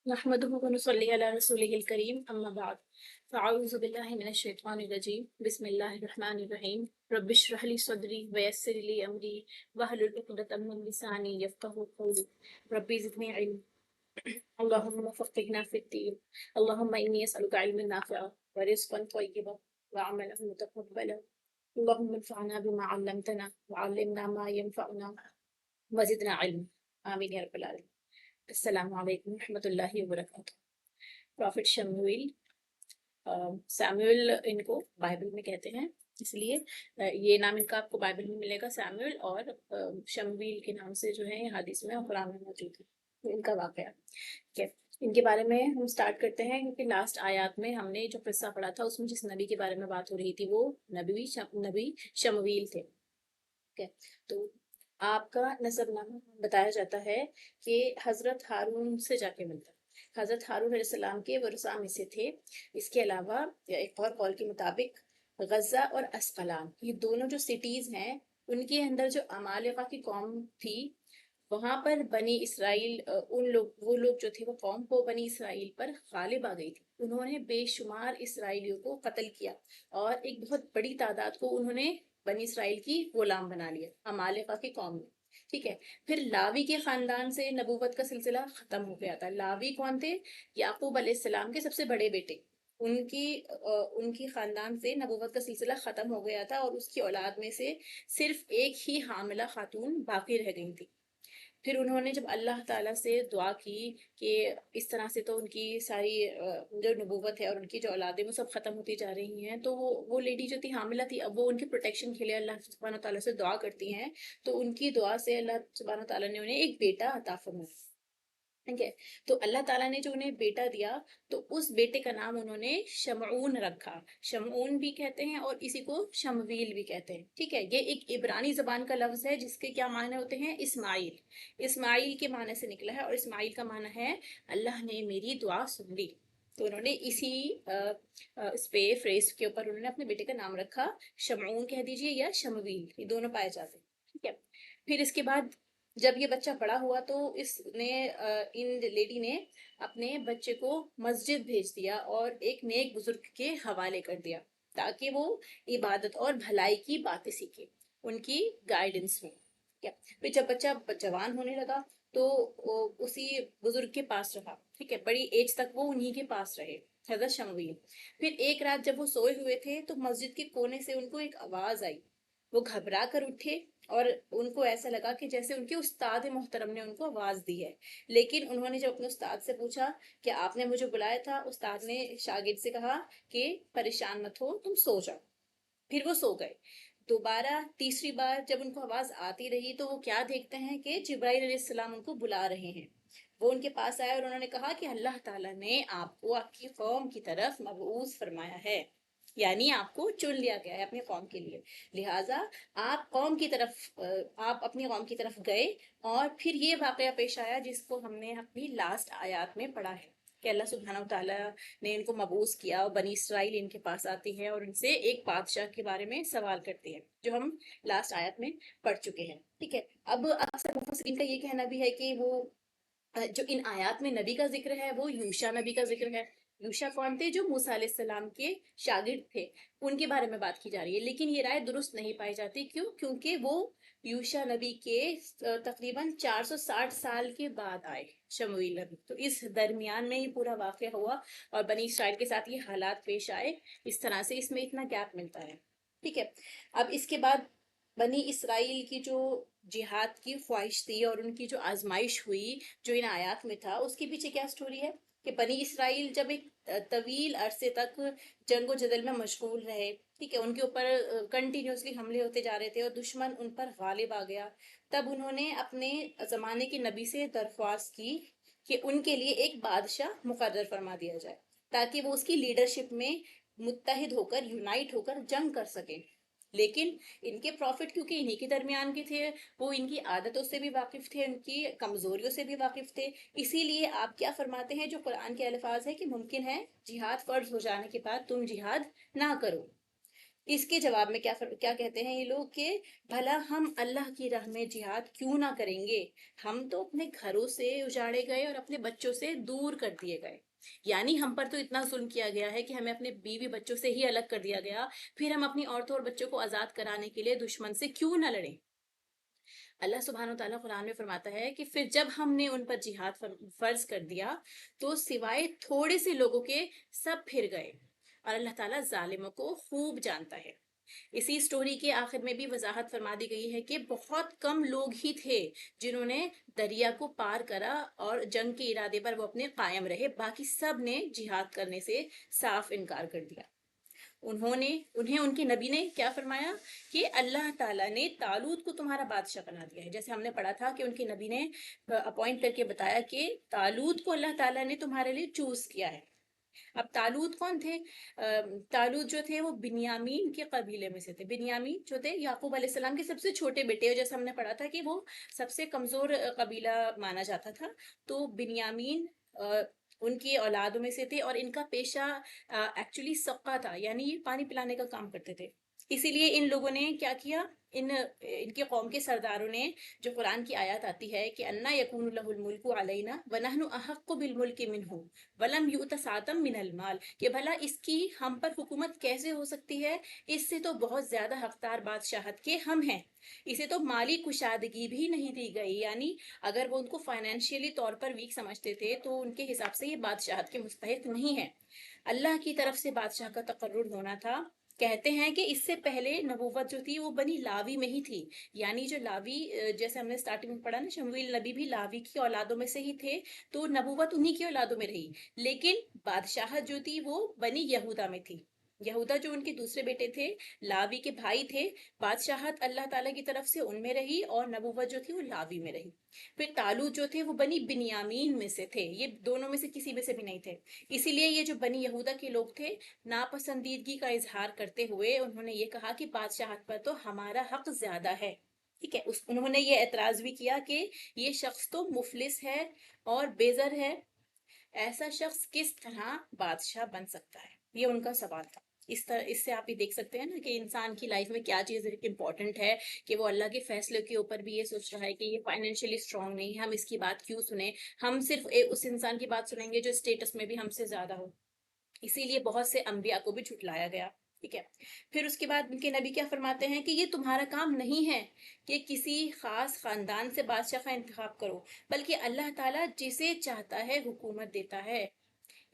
نحمده ونصلي على رسوله الكريم أما بعد فأعوذ بالله من الشيطان الرجيم بسم الله الرحمن الرحيم رب اشرح لي صدري ويسر لي أمري واحلل عقدة من لساني يفقهوا قولي ربي زدني علم اللهم فقهنا في الدين اللهم إني أسألك علما نافعا ورزقا طيبا وعملا متقبلا اللهم انفعنا بما علمتنا وعلمنا ما ينفعنا وزدنا علما آمين يا رب العالمين. السلام علیکم ورحمۃ اللہ وبرکاتہ. پرافٹ شمویل، سیموئل ان کو بائبل میں کہتے ہیں، اس لیے یہ نام ان کا آپ کو بائبل میں ملے گا سیموئل، اور شمویل کے نام سے جو ہے یہ حدیث میں اور قرآن میں موجود ہے ان کا واقعہ. ٹھیک ہے، ان کے بارے میں ہم سٹارٹ کرتے ہیں کیونکہ لاسٹ آیات میں ہم نے جو قصہ پڑھا تھا اس میں جس نبی کے بارے میں بات ہو رہی تھی وہ نبی شمویل تھے. ٹھیک ہے، تو آپ کا نسب نامہ بتایا جاتا ہے کہ حضرت ہارون سے جا کے ملتا ہے. حضرت ہارون علیہ السلام کے ورثاء میں سے تھے. اس کے علاوہ ایک اور قول کے مطابق غزہ اور اسقلان، یہ دونوں جو سٹیز ہیں ان کے اندر جو عمالقہ کی قوم تھی، وہاں پر بنی اسرائیل وہ لوگ جو تھے وہ قوم کو بنی اسرائیل پر غالب آ گئی تھی. انہوں نے بے شمار اسرائیلیوں کو قتل کیا اور ایک بہت بڑی تعداد کو انہوں نے بنی اسرائیل کی غلام بنا لیا عمالقہ کی قوم نے. ٹھیک ہے، پھر لاوی کے خاندان سے نبوت کا سلسلہ ختم ہو گیا تھا. لاوی کون تھے؟ یعقوب علیہ السلام کے سب سے بڑے بیٹے. ان کی خاندان سے نبوت کا سلسلہ ختم ہو گیا تھا اور اس کی اولاد میں سے صرف ایک ہی حاملہ خاتون باقی رہ گئی تھی. پھر انہوں نے جب اللہ تعالیٰ سے دعا کی کہ اس طرح سے تو ان کی ساری جو نبوت ہے اور ان کی جو اولادیں وہ سب ختم ہوتی جا رہی ہیں، تو وہ لیڈی جو تھی حاملہ تھی، اب وہ ان کے پروٹیکشن کے لیے اللہ سبحانہ تعالیٰ سے دعا کرتی ہیں. تو ان کی دعا سے اللہ سبحانہ تعالیٰ نے انہیں ایک بیٹا عطا فرمایا. ٹھیک ہے، تو اللہ تعالیٰ نے جو انہیں بیٹا دیا تو اس بیٹے کا نام انہوں نے شمعون رکھا. شمعون بھی کہتے ہیں اور اسی کو شمویل بھی کہتے ہیں. ٹھیک ہے، یہ ایک عبرانی زبان کا لفظ ہے جس کے کیا معنی ہوتے ہیں؟ اسماعیل. اسماعیل کے معنی سے نکلا ہے اور اسماعیل کا معنی ہے اللہ نے میری دعا سن لی. تو انہوں نے اسی اس پہ فریز کے اوپر انہوں نے اپنے بیٹے کا نام رکھا. شمعون کہہ دیجئے یا شمویل، یہ دونوں پائے جاتے ہیں. ٹھیک ہے، پھر اس کے بعد جب یہ بچہ بڑا ہوا تو ان لیڈی نے اپنے بچے کو مسجد بھیج دیا اور ایک نیک بزرگ کے حوالے کر دیا تاکہ وہ عبادت اور بھلائی کی باتیں سیکھے، ان کی گائیڈنس میں. پھر جب بچہ جوان ہونے لگا تو اسی بزرگ کے پاس رہا. ٹھیک ہے، بڑی ایج تک وہ انہی کے پاس رہے حضرت شمویل. پھر ایک رات جب وہ سوئے ہوئے تھے تو مسجد کے کونے سے ان کو ایک آواز آئی. وہ گھبرا کر اٹھے اور ان کو ایسا لگا کہ جیسے ان کے استاد محترم نے ان کو آواز دی ہے. لیکن انہوں نے جب اپنے استاد سے پوچھا کہ آپ نے مجھے بلایا تھا، استاد نے شاگرد سے کہا کہ پریشان مت ہو، تم سو جاؤ. پھر وہ سو گئے. دوبارہ تیسری بار جب ان کو آواز آتی رہی تو وہ کیا دیکھتے ہیں کہ جبرائیل علیہ السلام ان کو بلا رہے ہیں. وہ ان کے پاس آئے اور انہوں نے کہا کہ اللہ تعالیٰ نے آپ کو آپ کی قوم کی طرف مبعوث فرمایا ہے، یعنی آپ کو چن لیا گیا ہے اپنی قوم کے لیے. لہٰذا آپ اپنی قوم کی طرف گئے. اور پھر یہ واقعہ پیش آیا جس کو ہم نے اپنی لاسٹ آیات میں پڑھا ہے کہ اللہ سبحانہ و تعالیٰ نے ان کو مبعوث کیا اور بنی اسرائیل ان کے پاس آتی ہے اور ان سے ایک بادشاہ کے بارے میں سوال کرتی ہے، جو ہم لاسٹ آیت میں پڑھ چکے ہیں. ٹھیک ہے، اب اکثر مفسرین کا یہ کہنا بھی ہے کہ وہ جو ان آیات میں نبی کا ذکر ہے وہ یوشا نبی کا ذکر ہے. یوشا کون تھے؟ جو موسیٰ علیہ السلام کے شاگرد تھے، ان کے بارے میں بات کی جا رہی ہے. لیکن یہ رائے درست نہیں پائی جاتی. کیوں؟ کیونکہ وہ یوشا نبی کے تقریباً 460 سال کے بعد آئے شمویل نبی. تو اس درمیان میں یہ پورا واقعہ ہوا اور بنی اسرائیل کے ساتھ یہ حالات پیش آئے. اس طرح سے اس میں اتنا گیپ ملتا ہے. ٹھیک ہے، اب اس کے بعد بنی اسرائیل کی جو جہاد کی خواہش تھی اور ان کی جو آزمائش ہوئی جو ان آیات میں تھا، اس کے پیچھے کیا سٹوری ہے کہ بنی اسرائیل جب ایک طویل عرصے تک جنگ و جدل میں مشغول رہے. ٹھیک ہے، ان کے اوپر کنٹینیوسلی حملے ہوتے جا رہے تھے اور دشمن ان پر غالب آ گیا. تب انہوں نے اپنے زمانے کے نبی سے درخواست کی کہ ان کے لیے ایک بادشاہ مقرر فرما دیا جائے تاکہ وہ اس کی لیڈرشپ میں متحد ہو کر یونائٹ ہو کر جنگ کر سکیں. لیکن ان کے پروفٹ کیونکہ انہی کے درمیان کے تھے، وہ ان کی عادتوں سے بھی واقف تھے، ان کی کمزوریوں سے بھی واقف تھے. اسی لیے آپ کیا فرماتے ہیں جو قرآن کے الفاظ ہے کہ ممکن ہے جہاد فرض ہو جانے کے بعد تم جہاد نہ کرو. اس کے جواب میں کیا کہتے ہیں یہ لوگ کہ بھلا ہم اللہ کی راہ میں جہاد کیوں نہ کریں گے؟ ہم تو اپنے گھروں سے اجاڑے گئے اور اپنے بچوں سے دور کر دیے گئے، یعنی ہم پر تو اتنا ظلم کیا گیا ہے کہ ہمیں اپنے بیوی بچوں سے ہی الگ کر دیا گیا، پھر ہم اپنی عورتوں اور بچوں کو آزاد کرانے کے لیے دشمن سے کیوں نہ لڑیں؟ اللہ سبحانہ و تعالیٰ قرآن میں فرماتا ہے کہ پھر جب ہم نے ان پر جہاد فرض کر دیا تو سوائے تھوڑے سے لوگوں کے سب پھر گئے، اور اللہ تعالیٰ ظالموں کو خوب جانتا ہے۔ اسی سٹوری کے آخر میں بھی وضاحت فرما دی گئی ہے کہ بہت کم لوگ ہی تھے جنہوں نے دریا کو پار کرا اور جنگ کے ارادے پر وہ اپنے قائم رہے، باقی سب نے جہاد کرنے سے صاف انکار کر دیا۔ انہیں ان کے نبی نے کیا فرمایا کہ اللہ تعالیٰ نے طالوت کو تمہارا بادشاہ بنا دیا ہے، جیسے ہم نے پڑھا تھا کہ ان کے نبی نے اپوائنٹ کر کے بتایا کہ طالوت کو اللہ تعالیٰ نے تمہارے لیے چوز کیا ہے۔ اب طالوت کون تھے؟ طالوت جو تھے وہ بنیامین کے قبیلے میں سے تھے۔ بنیامین جو تھے یعقوب علیہ السلام کے سب سے چھوٹے بیٹے، اور جیسے ہم نے پڑھا تھا کہ وہ سب سے کمزور قبیلہ مانا جاتا تھا، تو بنیامین ان کی اولادوں میں سے تھے، اور ان کا پیشہ ایکچولی سقا تھا، یعنی یہ پانی پلانے کا کام کرتے تھے۔ اسی لیے ان لوگوں نے کیا کیا، ان کی قوم کے سرداروں نے، جو قرآن کی آیات آتی ہے کہ انا یکون لہ الملک علینا ونحن احق بالملک منہ ولم یؤت سعۃ من المال، کہ بھلا اس کی ہم پر حکومت کیسے ہو سکتی ہے، اس سے تو بہت زیادہ حقدار بادشاہت کے ہم ہیں، اسے تو مالی کشادگی بھی نہیں دی گئی، یعنی اگر وہ ان کو فائنینشیلی طور پر ویک سمجھتے تھے تو ان کے حساب سے یہ بادشاہت کے مستحق نہیں ہے۔ اللہ کی طرف سے بادشاہ کا تقرر ہونا تھا۔ کہتے ہیں کہ اس سے پہلے نبوت جو تھی وہ بنی لاوی میں ہی تھی، یعنی جو لاوی، جیسے ہم نے سٹارٹنگ میں پڑھا نا، شمویل نبی بھی لاوی کی اولادوں میں سے ہی تھے، تو نبوت انہی کی اولادوں میں رہی، لیکن بادشاہت جو تھی وہ بنی یہودا میں تھی۔ یہودا جو ان کے دوسرے بیٹے تھے، لاوی کے بھائی تھے، بادشاہت اللہ تعالیٰ کی طرف سے ان میں رہی، اور نبوت جو تھی وہ لاوی میں رہی۔ پھر طالوت جو تھے وہ بنی بنیامین میں سے تھے، یہ دونوں میں سے کسی میں سے بھی نہیں تھے۔ اسی لیے یہ جو بنی یہودا کے لوگ تھے، ناپسندیدگی کا اظہار کرتے ہوئے انہوں نے یہ کہا کہ بادشاہت پر تو ہمارا حق زیادہ ہے، ٹھیک ہے۔ انہوں نے یہ اعتراض بھی کیا کہ یہ شخص تو مفلس ہے اور بیزر ہے، ایسا شخص کس طرح بادشاہ بن سکتا ہے، یہ ان کا سوال تھا۔ اس سے آپ یہ دیکھ سکتے ہیں نا کہ انسان کی لائف میں کیا چیز امپورٹنٹ ہے، کہ وہ اللہ کے فیصلے کے اوپر بھی یہ سوچ رہا ہے کہ یہ فائنینشلی اسٹرانگ نہیں ہے، ہم اس کی بات کیوں سنیں، ہم صرف اس انسان کی بات سنیں گے جو اسٹیٹس میں بھی ہم سے زیادہ ہو۔ اسی لیے بہت سے انبیاء کو بھی جھٹلایا گیا، ٹھیک ہے۔ پھر اس کے بعد ان کے نبی کیا فرماتے ہیں کہ یہ تمہارا کام نہیں ہے کہ کسی خاص خاندان سے بادشاہ کا انتخاب کرو، بلکہ اللہ تعالیٰ جسے چاہتا ہے حکومت دیتا ہے۔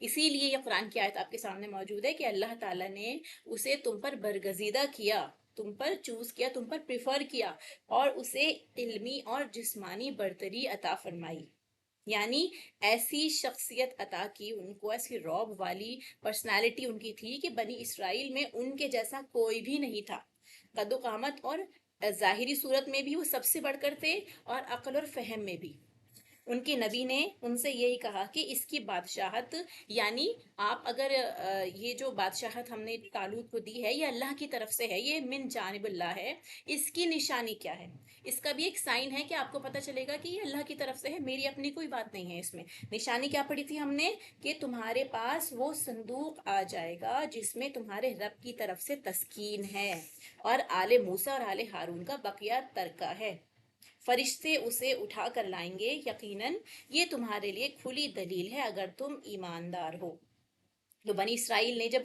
اسی لیے یہ قرآن کی آیت آپ کے سامنے موجود ہے کہ اللہ تعالیٰ نے اسے تم پر برگزیدہ کیا، تم پر چوز کیا، تم پر پریفر کیا، اور اسے علمی اور جسمانی برتری عطا فرمائی، یعنی ایسی شخصیت عطا کی ان کو، ایسی رعب والی پرسنالٹی ان کی تھی کہ بنی اسرائیل میں ان کے جیسا کوئی بھی نہیں تھا، قد و قامت اور ظاہری صورت میں بھی وہ سب سے بڑھ کر تھے، اور عقل اور فہم میں بھی۔ ان کے نبی نے ان سے یہی کہا کہ اس کی بادشاہت، یعنی آپ اگر یہ جو بادشاہت ہم نے طالوت کو دی ہے یہ اللہ کی طرف سے ہے، یہ من جانب اللہ ہے، اس کی نشانی کیا ہے، اس کا بھی ایک سائن ہے کہ آپ کو پتہ چلے گا کہ یہ اللہ کی طرف سے ہے، میری اپنی کوئی بات نہیں ہے اس میں۔ نشانی کیا پڑھی تھی ہم نے کہ تمہارے پاس وہ صندوق آ جائے گا جس میں تمہارے رب کی طرف سے تسکین ہے، اور آل موسیٰ اور آل ہارون کا بقیہ ترکہ ہے، فرشتے اسے اٹھا کر لائیں گے، یقیناً یہ تمہارے لیے کھلی دلیل ہے اگر تم ایماندار ہو۔ تو بنی اسرائیل نے جب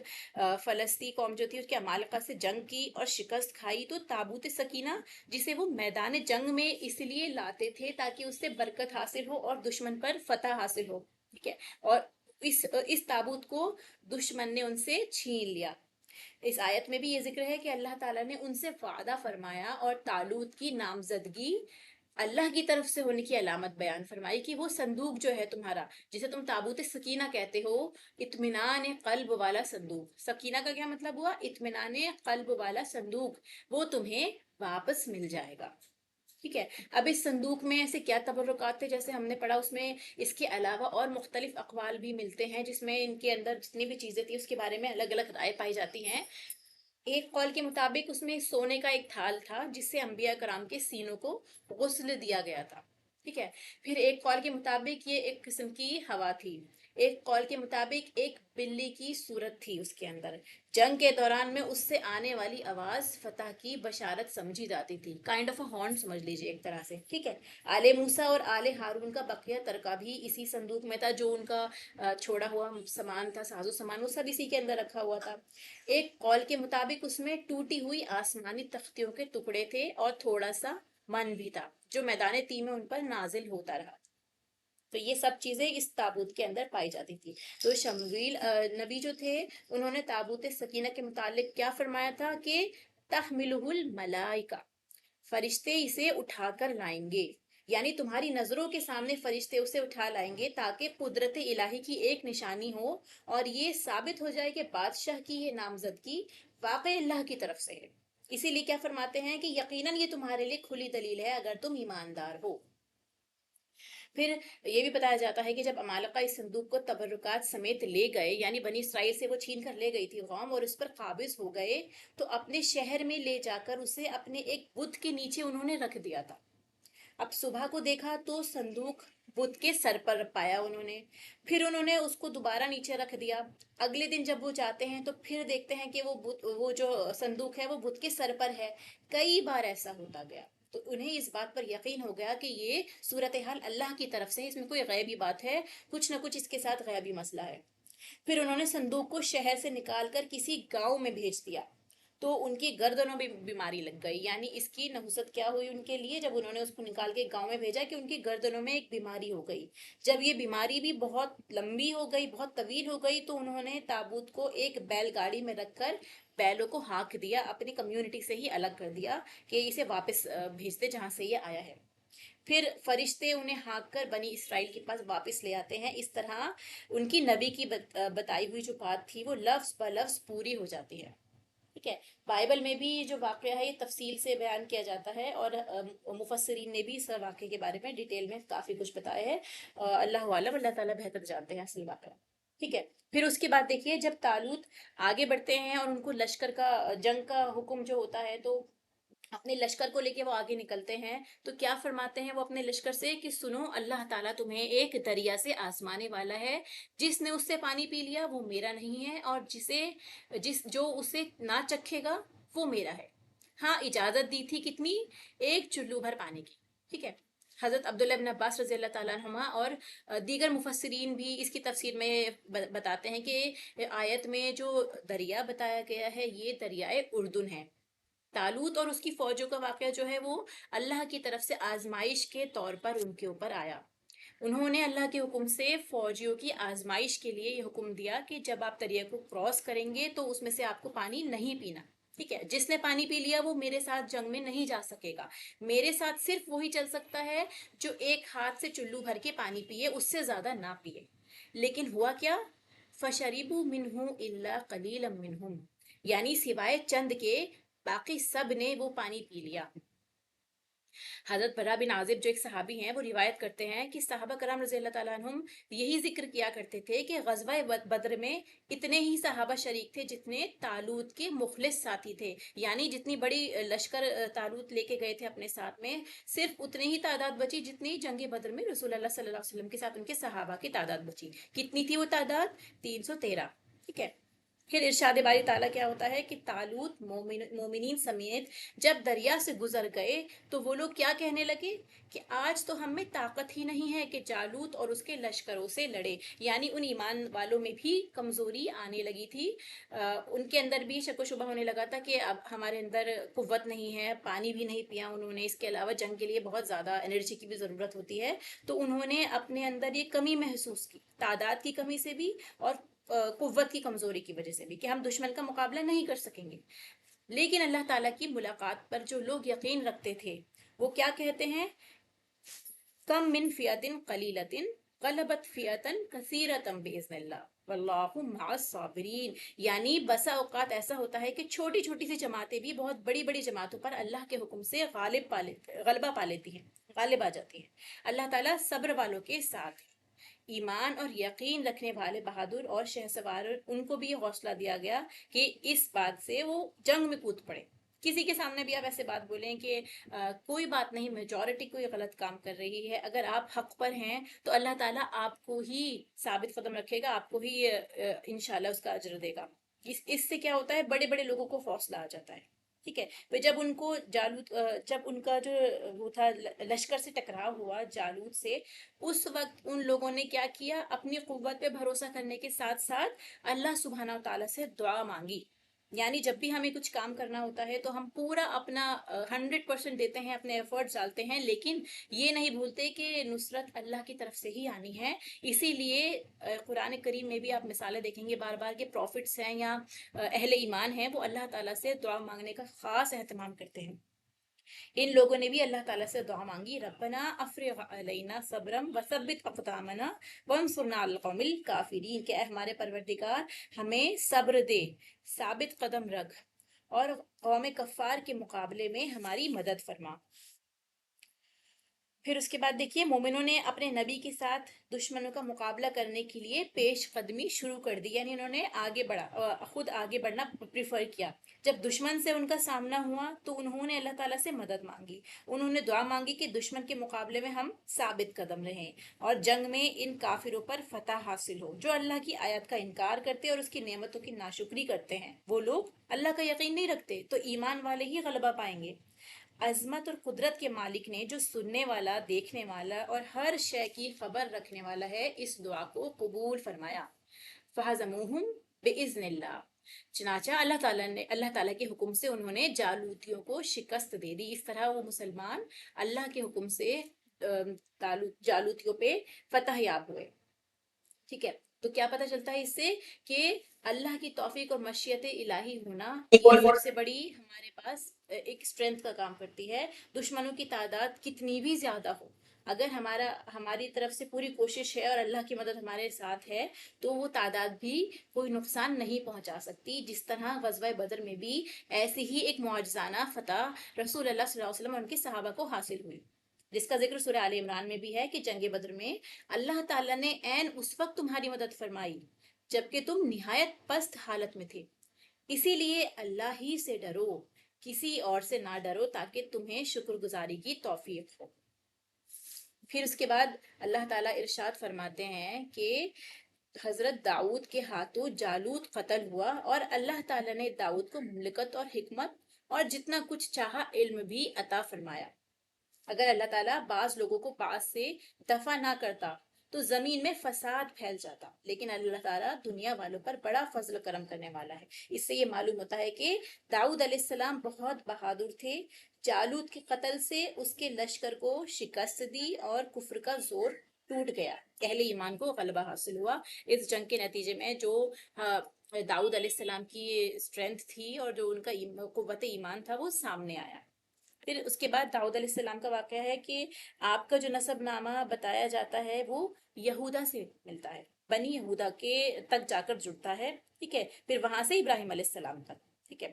فلسطی قوم جو تھی اس کے عمالقہ سے جنگ کی اور شکست کھائی، تو تابوت سکینہ جسے وہ میدان جنگ میں اس لیے لاتے تھے تاکہ اس سے برکت حاصل ہو اور دشمن پر فتح حاصل ہو، ٹھیک ہے، اور اس تابوت کو دشمن نے ان سے چھین لیا۔ اس آیت میں بھی یہ ذکر ہے کہ اللہ تعالیٰ نے ان سے وعدہ فرمایا اور طالوت کی نامزدگی اللہ کی طرف سے ہونے کی علامت بیان فرمائی کہ وہ صندوق جو ہے تمہارا، جسے تم تابوت سکینہ کہتے ہو، اطمینان قلب والا صندوق، سکینہ کا کیا مطلب ہوا؟ اطمینان قلب والا صندوق، وہ تمہیں واپس مل جائے گا، ٹھیک ہے۔ اب اس صندوق میں ایسے کیا تبرکات تھے، جیسے ہم نے پڑھا اس میں اس کے علاوہ اور مختلف اقوال بھی ملتے ہیں، جس میں ان کے اندر جتنی بھی چیزیں تھیں اس کے بارے میں الگ الگ رائے پائی جاتی ہیں۔ ایک قول کے مطابق اس میں سونے کا ایک تھال تھا جس سے انبیاء کرام کے سینوں کو غسل دیا گیا تھا، ٹھیک ہے. پھر ایک قول کے مطابق یہ ایک قسم کی ہوا تھی، ایک قول کے مطابق ایک بلی کی صورت تھی اس کے اندر. جنگ کے دوران میں اس سے آنے والی آواز فتح کی بشارت سمجھی جاتی تھی، کائنڈ آف اے ہارن سمجھ لیجیے ایک طرح سے. ٹھیک ہے. آل موسیٰ اور آل ہارون کا بقیہ ترکہ بھی اسی صندوق میں تھا، جو ان کا چھوڑا ہوا سامان تھا، ساز و سامان، وہ سب اسی کے اندر رکھا ہوا تھا. ایک قول کے مطابق اس میں ٹوٹی ہوئی آسمانی تختیوں کے ٹکڑے تھے اور تھوڑا سا من بھی تھا، جو میدان تی میں ان پر نازل ہوتا رہا. تو یہ سب چیزیں اس تابوت کے اندر پائی جاتی تھی. تو شمویل نبی جو تھے، انہوں نے تابوت سکینہ کے متعلق کیا فرمایا تھا کہ تحملہ الملائکہ، فرشتے اسے اٹھا کر لائیں گے، یعنی تمہاری نظروں کے سامنے فرشتے اسے اٹھا لائیں گے تاکہ قدرت الہی کی ایک نشانی ہو اور یہ ثابت ہو جائے کہ بادشاہ کی یہ نامزدگی واقع اللہ کی طرف سے ہے. اسی لیے کیا فرماتے ہیں کہ یقیناً یہ تمہارے لیے کھلی دلیل ہے اگر تم ایماندار ہو. پھر یہ بھی بتایا جاتا ہے کہ جب عمالقہ اس صندوق کو تبرکات سمیت لے گئے، یعنی بنی اسرائیل سے وہ چھین کر لے گئی تھی قوم، اور اس پر قابض ہو گئے، تو اپنے شہر میں لے جا کر اسے اپنے ایک بت کے نیچے انہوں نے رکھ دیا تھا. اب صبح کو دیکھا تو صندوق بت کے سر پر پایا انہوں نے، پھر انہوں نے اس کو دوبارہ نیچے رکھ دیا. اگلے دن جب وہ جاتے ہیں تو پھر دیکھتے ہیں کہ وہ جو صندوق ہے وہ بت کے سر پر ہے. کئی بار ایسا ہوتا گیا تو انہیں اس بات پر یقین ہو گیا کہ یہ صورتحال اللہ کی طرف سے، اس میں کوئی غیبی بات ہے، کچھ نہ کچھ اس کے ساتھ غیبی مسئلہ ہے. پھر انہوں نے صندوق کو شہر سے نکال کر کسی گاؤں میں بھیج دیا تو ان کی گردنوں میں بیماری لگ گئی. یعنی اس کی نحوست کیا ہوئی ان کے لیے جب انہوں نے اس کو نکال کے گاؤں میں بھیجا کہ ان کی گردنوں میں ایک بیماری ہو گئی. جب یہ بیماری بھی بہت لمبی ہو گئی، بہت طویل ہو گئی، تو انہوں نے تابوت کو ایک بیل گاڑی میں رکھ کر بیلوں کو ہانک دیا، اپنی کمیونٹی سے ہی الگ کر دیا کہ اسے واپس بھیجتے جہاں سے یہ آیا ہے. پھر فرشتے انہیں ہانک کر بنی اسرائیل کے پاس واپس لے آتے ہیں. اس طرح ان کی نبی کی بتائی ہوئی جو بات تھی وہ لفظ بلفظ پوری ہو جاتی ہے. ٹھیک ہے. بائبل میں بھی جو واقعہ ہے یہ تفصیل سے بیان کیا جاتا ہے، اور مفسرین نے بھی اس واقعے کے بارے میں ڈیٹیل میں کافی کچھ بتایا ہے. اللہ عالم، اللہ تعالیٰ بہتر جانتے ہیں اصل واقعہ. ٹھیک ہے. پھر اس کے بعد دیکھیے جب طالوت آگے بڑھتے ہیں اور ان کو لشکر کا جنگ کا حکم جو ہوتا ہے، تو اپنے لشکر کو لے کے وہ آگے نکلتے ہیں. تو کیا فرماتے ہیں وہ اپنے لشکر سے کہ سنو، اللہ تعالیٰ تمہیں ایک دریا سے آزمانے والا ہے، جس نے اس سے پانی پی لیا وہ میرا نہیں ہے، اور جو اسے نہ چکھے گا وہ میرا ہے. ہاں، اجازت دی تھی کتنی؟ ایک چلو بھر پانی کی. ٹھیک ہے. حضرت عبداللہ بن عباس رضی اللہ تعالیٰ عنہما اور دیگر مفسرین بھی اس کی تفسیر میں بتاتے ہیں کہ آیت میں جو دریا بتایا گیا ہے یہ دریائے اردن ہے. طالوت اور اس کی فوجوں کا واقعہ جو ہے وہ اللہ کی طرف سے آزمائش کے طور پر ان کے اوپر آیا. انہوں نے اللہ کے حکم سے فوجیوں کی آزمائش کے لیے یہ حکم دیا کہ جب آپ دریا کو کراس کریں گے تو اس میں سے آپ کو پانی نہیں پینا. ٹھیک ہے. جس نے پانی پی لیا وہ میرے ساتھ جنگ میں نہیں جا سکے گا. میرے ساتھ صرف وہی چل سکتا ہے جو ایک ہاتھ سے چلو بھر کے پانی پیے، اس سے زیادہ نہ پیے. لیکن ہوا کیا؟ فَشَرِبُوا مِنْهُ إِلَّا قَلِيلًا مِنْهُمْ، یعنی سوائے چند کے باقی سب نے وہ پانی پی لیا. حضرت برا بن عازب جو ایک صحابی ہیں وہ روایت کرتے ہیں کہ صحابہ کرام رضی اللہ تعالیٰ عنہم یہی ذکر کیا کرتے تھے کہ غزوہ بدر میں اتنے ہی صحابہ شریک تھے جتنے طالوت کے مخلص ساتھی تھے. یعنی جتنی بڑی لشکر طالوت لے کے گئے تھے اپنے ساتھ میں، صرف اتنی ہی تعداد بچی جتنی جنگ بدر میں رسول اللہ صلی اللہ علیہ وسلم کے ساتھ ان کے صحابہ کی تعداد بچی. کتنی تھی وہ تعداد؟ 313. ٹھیک ہے. پھر ارشاد باری تعالیٰ کیا ہوتا ہے کہ طالوت مومنین سمیت جب دریا سے گزر گئے تو وہ لوگ کیا کہنے لگے کہ آج تو ہم میں طاقت ہی نہیں ہے کہ جالوت اور اس کے لشکروں سے لڑے. یعنی ان ایمان والوں میں بھی کمزوری آنے لگی تھی، ان کے اندر بھی شک و شبہ ہونے لگا تھا کہ اب ہمارے اندر قوت نہیں ہے. پانی بھی نہیں پیا انہوں نے، اس کے علاوہ جنگ کے لیے بہت زیادہ انرجی کی بھی ضرورت ہوتی ہے. تو انہوں نے اپنے اندر یہ کمی محسوس کی، تعداد کی کمی سے بھی اور قوت کی کمزوری کی وجہ سے بھی، کہ ہم دشمن کا مقابلہ نہیں کر سکیں گے. لیکن اللہ تعالیٰ کی ملاقات پر جو لوگ یقین رکھتے تھے وہ کیا کہتے ہیں؟ کم من فیاتن قلیلتن غلبت فیاتن کثیرتن باذن اللہ واللہ مع الصابرین. یعنی بسا اوقات ایسا ہوتا ہے کہ چھوٹی چھوٹی سی جماعتیں بھی بہت بڑی بڑی جماعتوں پر اللہ کے حکم سے غلبہ پا لیتی ہیں، غالب آ جاتی ہیں. اللہ تعالیٰ صبر والوں کے ساتھ ہے. ایمان اور یقین رکھنے والے بہادر اور شہسوار ان کو بھی یہ حوصلہ دیا گیا کہ اس بات سے وہ جنگ میں کود پڑے. کسی کے سامنے بھی آپ ایسے بات بولیں کہ کوئی بات نہیں، میجورٹی کوئی غلط کام کر رہی ہے، اگر آپ حق پر ہیں تو اللہ تعالیٰ آپ کو ہی ثابت قدم رکھے گا، آپ کو ہی انشاءاللہ اس کا اجر دے گا۔ اس سے کیا ہوتا ہے، بڑے بڑے لوگوں کو حوصلہ آ جاتا ہے، ٹھیک ہے۔ پھر جب ان کو جالوت جب ان کا جو وہ تھا لشکر سے ٹکراؤ ہوا جالوت سے، اس وقت ان لوگوں نے کیا کیا، اپنی قوت پہ بھروسہ کرنے کے ساتھ ساتھ اللہ سبحانہ و تعالیٰ سے دعا مانگی۔ یعنی جب بھی ہمیں کچھ کام کرنا ہوتا ہے تو ہم پورا اپنا 100% دیتے ہیں، اپنے ایفرٹس ڈالتے ہیں، لیکن یہ نہیں بھولتے کہ نصرت اللہ کی طرف سے ہی آنی ہے۔ اسی لیے قرآن کریم میں بھی آپ مثالیں دیکھیں گے بار بار کہ پروفٹس ہیں یا اہل ایمان ہیں، وہ اللہ تعالیٰ سے دعا مانگنے کا خاص اہتمام کرتے ہیں۔ ان لوگوں نے بھی اللہ تعالیٰ سے دعا مانگی، ربنا افرغ علینا صبرم وثبت اقدامنا وانصرنا علی القوم الکافرین، کہ اے ہمارے پروردگار ہمیں صبر دے، ثابت قدم رکھ، اور قوم کفار کے مقابلے میں ہماری مدد فرما۔ پھر اس کے بعد دیکھیے، مومنوں نے اپنے نبی کے ساتھ دشمنوں کا مقابلہ کرنے کے لیے پیش قدمی شروع کر دی، یعنی انہوں نے خود آگے بڑھنا پریفر کیا۔ جب دشمن سے ان کا سامنا ہوا تو انہوں نے اللہ تعالیٰ سے مدد مانگی، انہوں نے دعا مانگی کہ دشمن کے مقابلے میں ہم ثابت قدم رہیں اور جنگ میں ان کافروں پر فتح حاصل ہو جو اللہ کی آیات کا انکار کرتے اور اس کی نعمتوں کی ناشکری کرتے ہیں۔ وہ لوگ اللہ کا یقین نہیں رکھتے تو ایمان والے ہی غلبہ پائیں گے۔ عظمت اور قدرت کے مالک نے، جو سننے والا، دیکھنے والا اور ہر شے کی خبر رکھنے والا ہے، اس دعا کو قبول فرمایا۔ فَهَزَمُوهُمْ بِإِذْنِ اللَّهِ، چنانچہ اللہ تعالیٰ کے حکم سے انہوں نے جالوتیوں کو شکست دے دی۔ اس طرح وہ مسلمان اللہ کے حکم سے جالوتیوں پہ فتح یاب ہوئے، ٹھیک ہے۔ تو کیا پتہ چلتا ہے اس سے کہ اللہ کی توفیق اور مشیت الہی ہونا یہ سب سے بڑی ہمارے پاس ایک اسٹرینتھ کا کام کرتی ہے۔ دشمنوں کی تعداد کتنی بھی زیادہ ہو، اگر ہماری طرف سے پوری کوشش ہے اور اللہ کی مدد ہمارے ساتھ ہے تو وہ تعداد بھی کوئی نقصان نہیں پہنچا سکتی۔ جس طرح غزوہ بدر میں بھی ایسی ہی ایک معجزانہ فتح رسول اللہ صلی اللہ علیہ وسلم اور ان کے صحابہ کو حاصل ہوئی، جس کا ذکر سورہ آل عمران میں بھی ہے کہ جنگ بدر میں اللہ تعالیٰ نے عین اس وقت تمہاری مدد فرمائی جبکہ تم نہایت پست حالت میں تھے، اسی لیے اللہ ہی سے ڈرو، کسی اور سے نہ ڈرو تاکہ تمہیں شکر گزاری کی توفیق ہو۔ پھر اس کے بعد اللہ تعالیٰ ارشاد فرماتے ہیں کہ حضرت داؤد کے ہاتھوں جالوت قتل ہوا اور اللہ تعالیٰ نے داؤد کو مملکت اور حکمت اور جتنا کچھ چاہا علم بھی عطا فرمایا۔ اگر اللہ تعالیٰ بعض لوگوں کو بعض سے دفع نہ کرتا تو زمین میں فساد پھیل جاتا، لیکن اللہ تعالیٰ دنیا والوں پر بڑا فضل کرم کرنے والا ہے۔ اس سے یہ معلوم ہوتا ہے کہ داؤد علیہ السلام بہت بہادر تھے۔ جالوت کے قتل سے اس کے لشکر کو شکست دی اور کفر کا زور ٹوٹ گیا، اہل ایمان کو غلبہ حاصل ہوا۔ اس جنگ کے نتیجے میں جو داؤد علیہ السلام کی اسٹرینتھ تھی اور جو ان کا قوت ایمان تھا وہ سامنے آیا۔ پھر اس کے بعد داؤد علیہ السلام کا واقعہ ہے کہ آپ کا جو نسب نامہ بتایا جاتا ہے وہ یہودا سے ملتا ہے، بنی یہودا کے تک جا کر جڑتا ہے، ٹھیک ہے۔ پھر وہاں سے ابراہیم علیہ السلام تک، ٹھیک ہے۔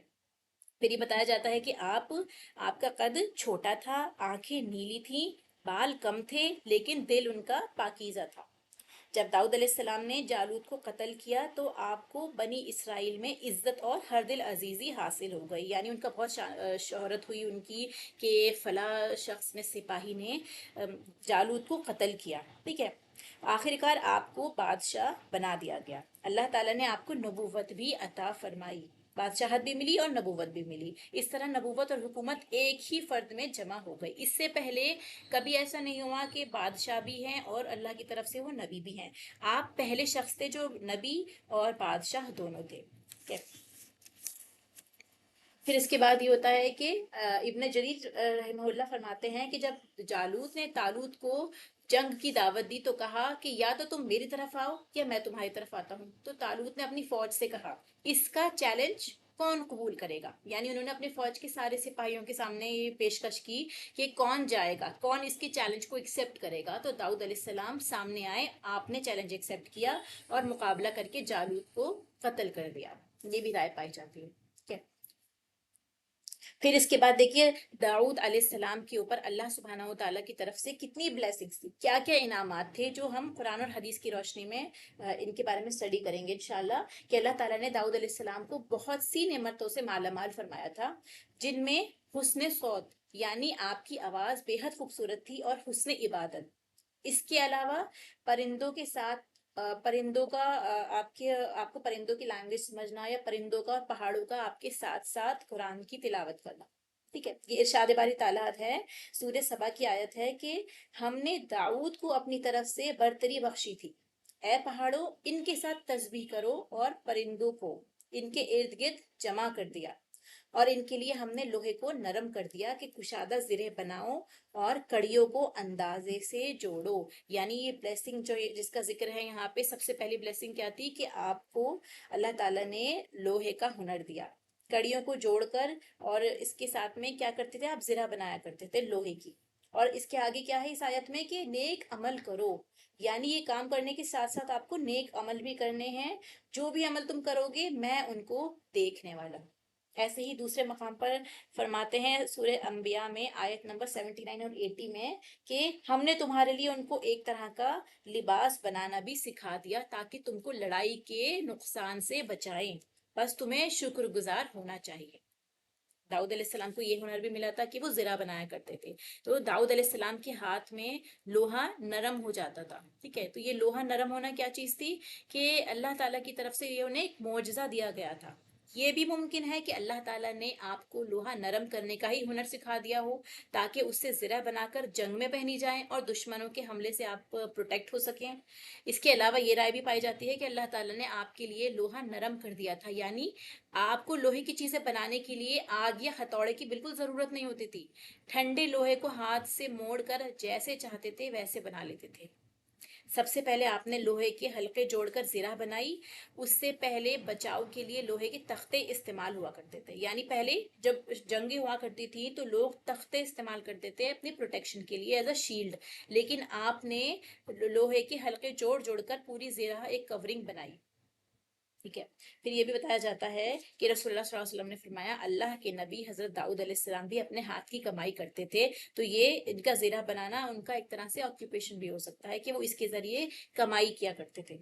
پھر یہ بتایا جاتا ہے کہ آپ کا قد چھوٹا تھا، آنکھیں نیلی تھیں، بال کم تھے، لیکن دل ان کا پاکیزہ تھا۔ جب داؤد علیہ السلام نے جالوت کو قتل کیا تو آپ کو بنی اسرائیل میں عزت اور ہر دل عزیزی حاصل ہو گئی، یعنی ان کا بہت شہرت ہوئی ان کی کہ فلاں شخص نے، سپاہی نے جالوت کو قتل کیا، ٹھیک ہے۔ آخر کار آپ کو بادشاہ بنا دیا گیا، اللہ تعالیٰ نے آپ کو نبوت بھی عطا فرمائی، بادشاہت بھی ملی اور نبوت بھی ملی۔ اس طرح نبوت اور حکومت ایک ہی فرد میں جمع ہو گئی۔ اس سے پہلے کبھی ایسا نہیں ہوا کہ بادشاہ بھی ہیں اور اللہ کی طرف سے وہ نبی بھی ہیں، آپ پہلے شخص تھے جو نبی اور بادشاہ دونوں تھے، ٹھیک ہے۔ پھر اس کے بعد یہ ہوتا ہے کہ ابن جریر رحمہ اللہ فرماتے ہیں کہ جب جالوت نے طالوت کو جنگ کی دعوت دی تو کہا کہ یا تو تم میری طرف آؤ یا میں تمہاری طرف آتا ہوں۔ تو طالوت نے اپنی فوج سے کہا اس کا چیلنج کون قبول کرے گا، یعنی انہوں نے اپنے فوج کے سارے سپاہیوں کے سامنے یہ پیشکش کی کہ کون جائے گا، کون اس کے چیلنج کو ایکسیپٹ کرے گا۔ تو داؤد علیہ السلام سامنے آئے، آپ نے چیلنج ایکسیپٹ کیا اور مقابلہ کر کے جالوت کو قتل کر دیا۔ یہ بھی رائے پائی جاتی ہے، ٹھیک ہے۔ پھر اس کے بعد دیکھیے داؤد علیہ السلام کے اوپر اللہ سبحانہ و تعالیٰ کی طرف سے کتنی بلیسنگز تھی، کیا کیا انعامات تھے، جو ہم قرآن اور حدیث کی روشنی میں ان کے بارے میں اسٹڈی کریں گے انشاءاللہ، کہ اللہ تعالیٰ نے داؤد علیہ السلام کو بہت سی نعمتوں سے مالا مال فرمایا تھا، جن میں حسن صوت یعنی آپ کی آواز بے حد خوبصورت تھی، اور حسن عبادت، اس کے علاوہ پرندوں کے ساتھ پرندوں کا آپ کو پرندوں کی لینگویج سمجھنا، یا پرندوں کا اور پہاڑوں کا آپ کے ساتھ ساتھ قرآن کی تلاوت کرنا، ٹھیک ہے۔ یہ ارشاد باری تعالیٰ ہے، سورہ سبا کی آیت ہے کہ ہم نے داؤد کو اپنی طرف سے برتری بخشی تھی، اے پہاڑوں ان کے ساتھ تسبیح کرو، اور پرندوں کو ان کے ارد گرد جمع کر دیا، اور ان کے لیے ہم نے لوہے کو نرم کر دیا کہ کشادہ زرہ بناؤ، اور کڑیوں کو اندازے سے جوڑو۔ یعنی یہ بلیسنگ جو جس کا ذکر ہے یہاں پہ، سب سے پہلی بلیسنگ کیا تھی کہ آپ کو اللہ تعالیٰ نے لوہے کا ہنر دیا، کڑیوں کو جوڑ کر، اور اس کے ساتھ میں کیا کرتے تھے آپ، زرہ بنایا کرتے تھے لوہے کی۔ اور اس کے آگے کیا ہے اس آیت میں کہ نیک عمل کرو، یعنی یہ کام کرنے کے ساتھ ساتھ آپ کو نیک عمل بھی کرنے ہیں، جو بھی عمل تم کرو گے میں ان کو دیکھنے والا ہوں۔ ایسے ہی دوسرے مقام پر فرماتے ہیں سورہ انبیاء میں آیت نمبر 79 اور 80 میں کہ ہم نے تمہارے لیے ان کو ایک طرح کا لباس بنانا بھی سکھا دیا، تاکہ تم کو لڑائی کے نقصان سے بچائیں، بس تمہیں شکر گزار ہونا چاہیے۔ داؤد علیہ السلام کو یہ ہنر بھی ملا تھا کہ وہ زرہ بنایا کرتے تھے، تو داؤد علیہ السلام کے ہاتھ میں لوہا نرم ہو جاتا تھا، ٹھیک ہے۔ تو یہ لوہا نرم ہونا کیا چیز تھی کہ اللہ تعالیٰ کی طرف سے یہ انہیں ایک معجزہ دیا گیا تھا۔ یہ بھی ممکن ہے کہ اللہ تعالیٰ نے آپ کو لوہا نرم کرنے کا ہی ہنر سکھا دیا ہو، تاکہ اس سے زرہ بنا کر جنگ میں پہنی جائیں اور دشمنوں کے حملے سے آپ پروٹیکٹ ہو سکیں۔ اس کے علاوہ یہ رائے بھی پائی جاتی ہے کہ اللہ تعالیٰ نے آپ کے لیے لوہا نرم کر دیا تھا، یعنی آپ کو لوہے کی چیزیں بنانے کے لیے آگ یا ہتھوڑے کی بالکل ضرورت نہیں ہوتی تھی، ٹھنڈے لوہے کو ہاتھ سے موڑ کر جیسے چاہتے تھے ویسے بنا لیتے تھے۔ سب سے پہلے آپ نے لوہے کے حلقے جوڑ کر زرہ بنائی، اس سے پہلے بچاؤ کے لیے لوہے کے تختے استعمال ہوا کرتے تھے، یعنی پہلے جب جنگیں ہوا کرتی تھی تو لوگ تختے استعمال کرتے تھے اپنی پروٹیکشن کے لیے ایز اے شیلڈ، لیکن آپ نے لوہے کے حلقے جوڑ جوڑ کر پوری زرہ ایک کورنگ بنائی، ٹھیک ہے۔ پھر یہ بھی بتایا جاتا ہے کہ رسول اللہ صلی اللہ علیہ وسلم نے فرمایا اللہ کے نبی حضرت داؤد علیہ السلام بھی اپنے ہاتھ کی کمائی کرتے تھے، تو یہ ان کا زرہ بنانا ان کا ایک طرح سے آکیوپیشن بھی ہو سکتا ہے کہ وہ اس کے ذریعے کمائی کیا کرتے تھے۔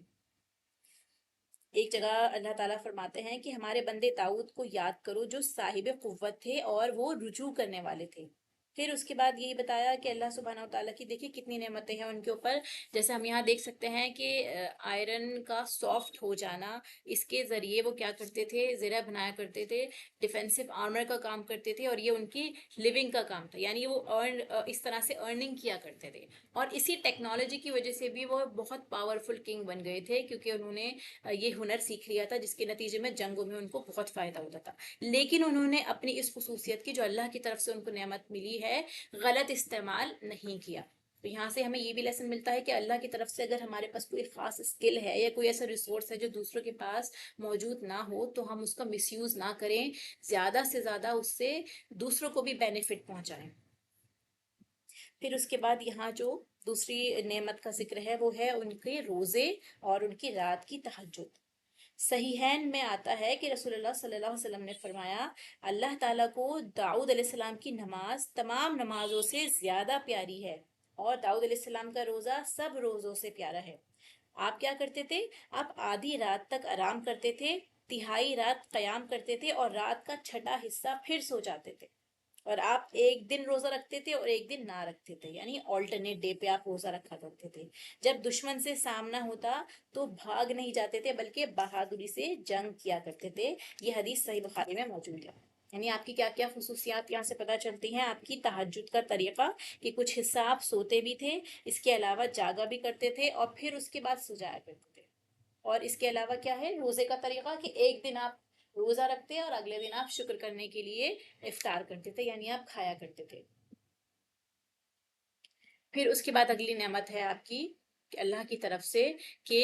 ایک جگہ اللہ تعالیٰ فرماتے ہیں کہ ہمارے بندے داؤد کو یاد کرو جو صاحب قوت تھے اور وہ رجوع کرنے والے تھے۔ پھر اس کے بعد یہی بتایا کہ اللہ سبحانہ و تعالیٰ کی دیکھیے کتنی نعمتیں ہیں ان کے اوپر، جیسے ہم یہاں دیکھ سکتے ہیں کہ آئرن کا سافٹ ہو جانا، اس کے ذریعے وہ کیا کرتے تھے، زرہ بنایا کرتے تھے، ڈیفینسو آرمر کا کام کرتے تھے، اور یہ ان کی لیونگ کا کام تھا، یعنی وہ اس طرح سے ارننگ کیا کرتے تھے، اور اسی ٹیکنالوجی کی وجہ سے بھی وہ بہت پاورفل کنگ بن گئے تھے، کیونکہ انہوں نے یہ ہنر سیکھ لیا تھا، جس کے نتیجے میں جنگوں میں ان کو بہت فائدہ ہوتا تھا، لیکن انہوں نے اپنی اس خصوصیت کی جو اللہ کی طرف سے ان کو نعمت ملی ہے غلط استعمال نہیں کیا۔ تو یہاں سے ہمیں یہ بھی لیسن ملتا ہے کہ اللہ کی طرف سے اگر ہمارے پاس کوئی خاص اسکل ہے یا کوئی ایسا ریسورس ہے جو دوسروں کے پاس موجود نہ ہو، تو ہم اس کا مس یوز نہ کریں، زیادہ سے زیادہ اس سے دوسروں کو بھی بینیفٹ پہنچائیں۔ پھر اس کے بعد یہاں جو دوسری نعمت کا ذکر ہے وہ ہے ان کے روزے اور ان کی رات کی تہجد۔ صحیحین میں آتا ہے کہ رسول اللہ صلی اللہ علیہ وسلم نے فرمایا اللہ تعالیٰ کو داؤد علیہ السلام کی نماز تمام نمازوں سے زیادہ پیاری ہے، اور داؤد علیہ السلام کا روزہ سب روزوں سے پیارا ہے۔ آپ کیا کرتے تھے، آپ آدھی رات تک آرام کرتے تھے، تہائی رات قیام کرتے تھے، اور رات کا چھٹا حصہ پھر سو جاتے تھے، اور آپ ایک دن روزہ رکھتے تھے اور ایک دن نہ رکھتے تھے، یعنی آلٹرنیٹ ڈے پہ آپ روزہ رکھا کرتے تھے۔ جب دشمن سے سامنا ہوتا تو بھاگ نہیں جاتے تھے بلکہ بہادری سے جنگ کیا کرتے تھے۔ یہ حدیث صحیح بخاری میں موجود ہے۔ یعنی آپ کی کیا کیا خصوصیات یہاں سے پتہ چلتی ہیں، آپ کی تہجد کا طریقہ کہ کچھ حصہ آپ سوتے بھی تھے، اس کے علاوہ جاگا بھی کرتے تھے، اور پھر اس کے بعد سو جایا کرتے تھے، اور اس کے علاوہ کیا ہے روزے کا طریقہ کہ ایک دن آپ روزہ رکھتے اور اگلے دن آپ شکر کرنے کے لیے افطار کرتے تھے، یعنی آپ کھایا کرتے تھے۔ پھر اس کے بعد اگلی نعمت ہے آپ کی کہ اللہ کی طرف سے کہ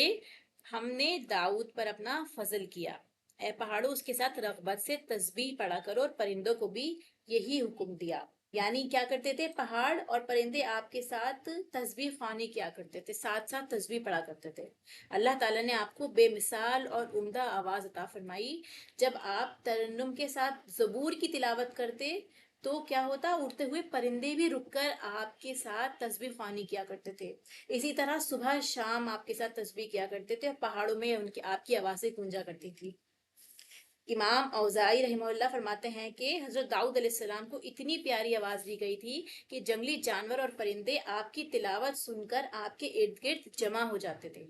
ہم نے داؤد پر اپنا فضل کیا، اے پہاڑوں اس کے ساتھ رغبت سے تسبیح پڑھا کرو، اور پرندوں کو بھی یہی حکم دیا۔ یعنی کیا کرتے تھے، پہاڑ اور پرندے آپ کے ساتھ تسبیح خوانی کیا کرتے تھے، ساتھ ساتھ تسبیح پڑھا کرتے تھے۔ اللہ تعالیٰ نے آپ کو بے مثال اور عمدہ آواز عطا فرمائی۔ جب آپ ترنم کے ساتھ زبور کی تلاوت کرتے تو کیا ہوتا، اڑتے ہوئے پرندے بھی رک کر آپ کے ساتھ تسبیح خوانی کیا کرتے تھے۔ اسی طرح صبح شام آپ کے ساتھ تسبیح کیا کرتے تھے، پہاڑوں میں آپ کی آوازیں گونجا کرتی تھی۔ امام اوزاعی رحمہ اللہ فرماتے ہیں کہ حضرت داؤد علیہ السلام کو اتنی پیاری آواز دی گئی تھی کہ جنگلی جانور اور پرندے آپ کی تلاوت سن کر آپ کے ارد گرد جمع ہو جاتے تھے۔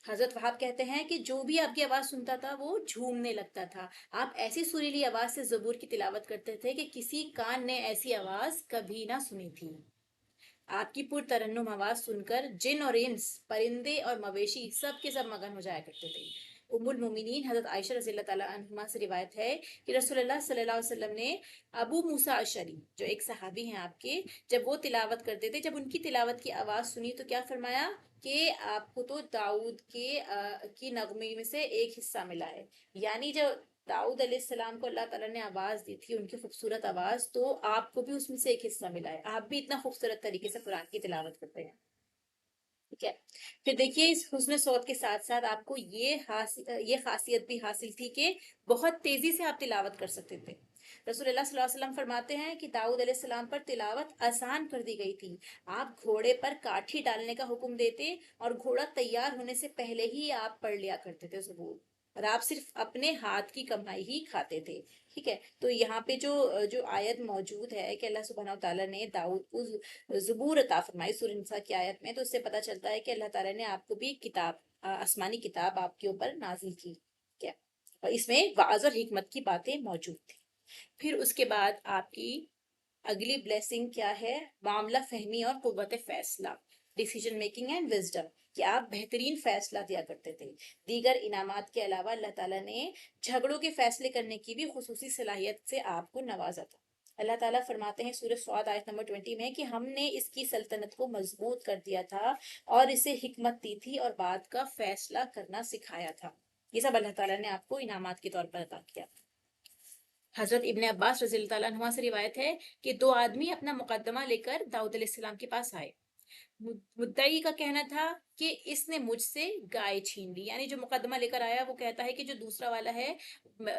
حضرت وہاب کہتے ہیں کہ جو بھی آپ کی آواز سنتا تھا وہ جھومنے لگتا تھا۔ آپ ایسی سریلی آواز سے زبور کی تلاوت کرتے تھے کہ کسی کان نے ایسی آواز کبھی نہ سنی تھی۔ آپ کی پر ترنم آواز سن کر جن اور انس، پرندے اور مویشی سب کے سب مگن ہو جایا کرتے تھے۔ ام المومنین حضرت عائشہ رضی اللہ تعالیٰ عنہما سے روایت ہے کہ رسول اللہ صلی اللہ علیہ وسلم نے ابو موسیٰ اشعری، جو ایک صحابی ہیں آپ کے، جب وہ تلاوت کرتے تھے، جب ان کی تلاوت کی آواز سنی تو کیا فرمایا کہ آپ کو تو داؤد کی نغمے میں سے ایک حصہ ملا ہے۔ یعنی جو داؤد علیہ السلام کو اللہ تعالیٰ نے آواز دی تھی، ان کی خوبصورت آواز، تو آپ کو بھی اس میں سے ایک حصہ ملا ہے، آپ بھی اتنا خوبصورت طریقے سے قرآن کی تلاوت کرتے ہیں۔ ٹھیک ہے، پھر دیکھیے اس حسن صوت کے ساتھ ساتھ آپ کو یہ خاصیت بھی حاصل تھی کہ بہت تیزی سے آپ تلاوت کر سکتے تھے۔ رسول اللہ صلی اللہ علیہ وسلم فرماتے ہیں کہ داؤد علیہ السلام پر تلاوت آسان کر دی گئی تھی۔ آپ گھوڑے پر کاٹھی ڈالنے کا حکم دیتے اور گھوڑا تیار ہونے سے پہلے ہی آپ پڑھ لیا کرتے تھے زبور، اور آپ صرف اپنے ہاتھ کی کمائی ہی کھاتے تھے۔ ٹھیک ہے، تو یہاں پہ جو آیت موجود ہے کہ اللہ سبحانہ و تعالیٰ نے داؤد کو زبور عطا فرمائی سورہ نساء کی آیت میں، تو اس سے پتہ چلتا ہے کہ اللہ تعالیٰ نے آپ کو بھی کتاب، آسمانی کتاب آپ کے اوپر نازل کی، کیا، اور اس میں وعظ اور حکمت کی باتیں موجود تھی۔ پھر اس کے بعد آپ کی اگلی بلیسنگ کیا ہے، معاملہ فہمی اور قوت فیصلہ، ڈیسیجن میکنگ اینڈ وزڈم، کہ آپ بہترین فیصلہ دیا کرتے تھے۔ دیگر انعامات کے علاوہ اللہ تعالیٰ نے جھگڑوں کے فیصلے کرنے کی بھی خصوصی صلاحیت سے آپ کو نوازا تھا۔ اللہ تعالیٰ فرماتے ہیں سورہ صاد آیت نمبر 20 میں کہ ہم نے اس کی سلطنت کو مضبوط کر دیا تھا اور اسے حکمت دی تھی اور بات کا فیصلہ کرنا سکھایا تھا۔ یہ سب اللہ تعالیٰ نے آپ کو انعامات کے طور پر عطا کیا۔ حضرت ابن عباس رضی اللہ تعالیٰ عنہ سے روایت ہے کہ دو آدمی اپنا مقدمہ لے کر داؤد علیہ السلام کے پاس آئے۔ مدعی کا کہنا تھا کہ اس نے مجھ سے گائے چھین لی، یعنی جو مقدمہ لے کر آیا وہ کہتا ہے کہ جو دوسرا والا ہے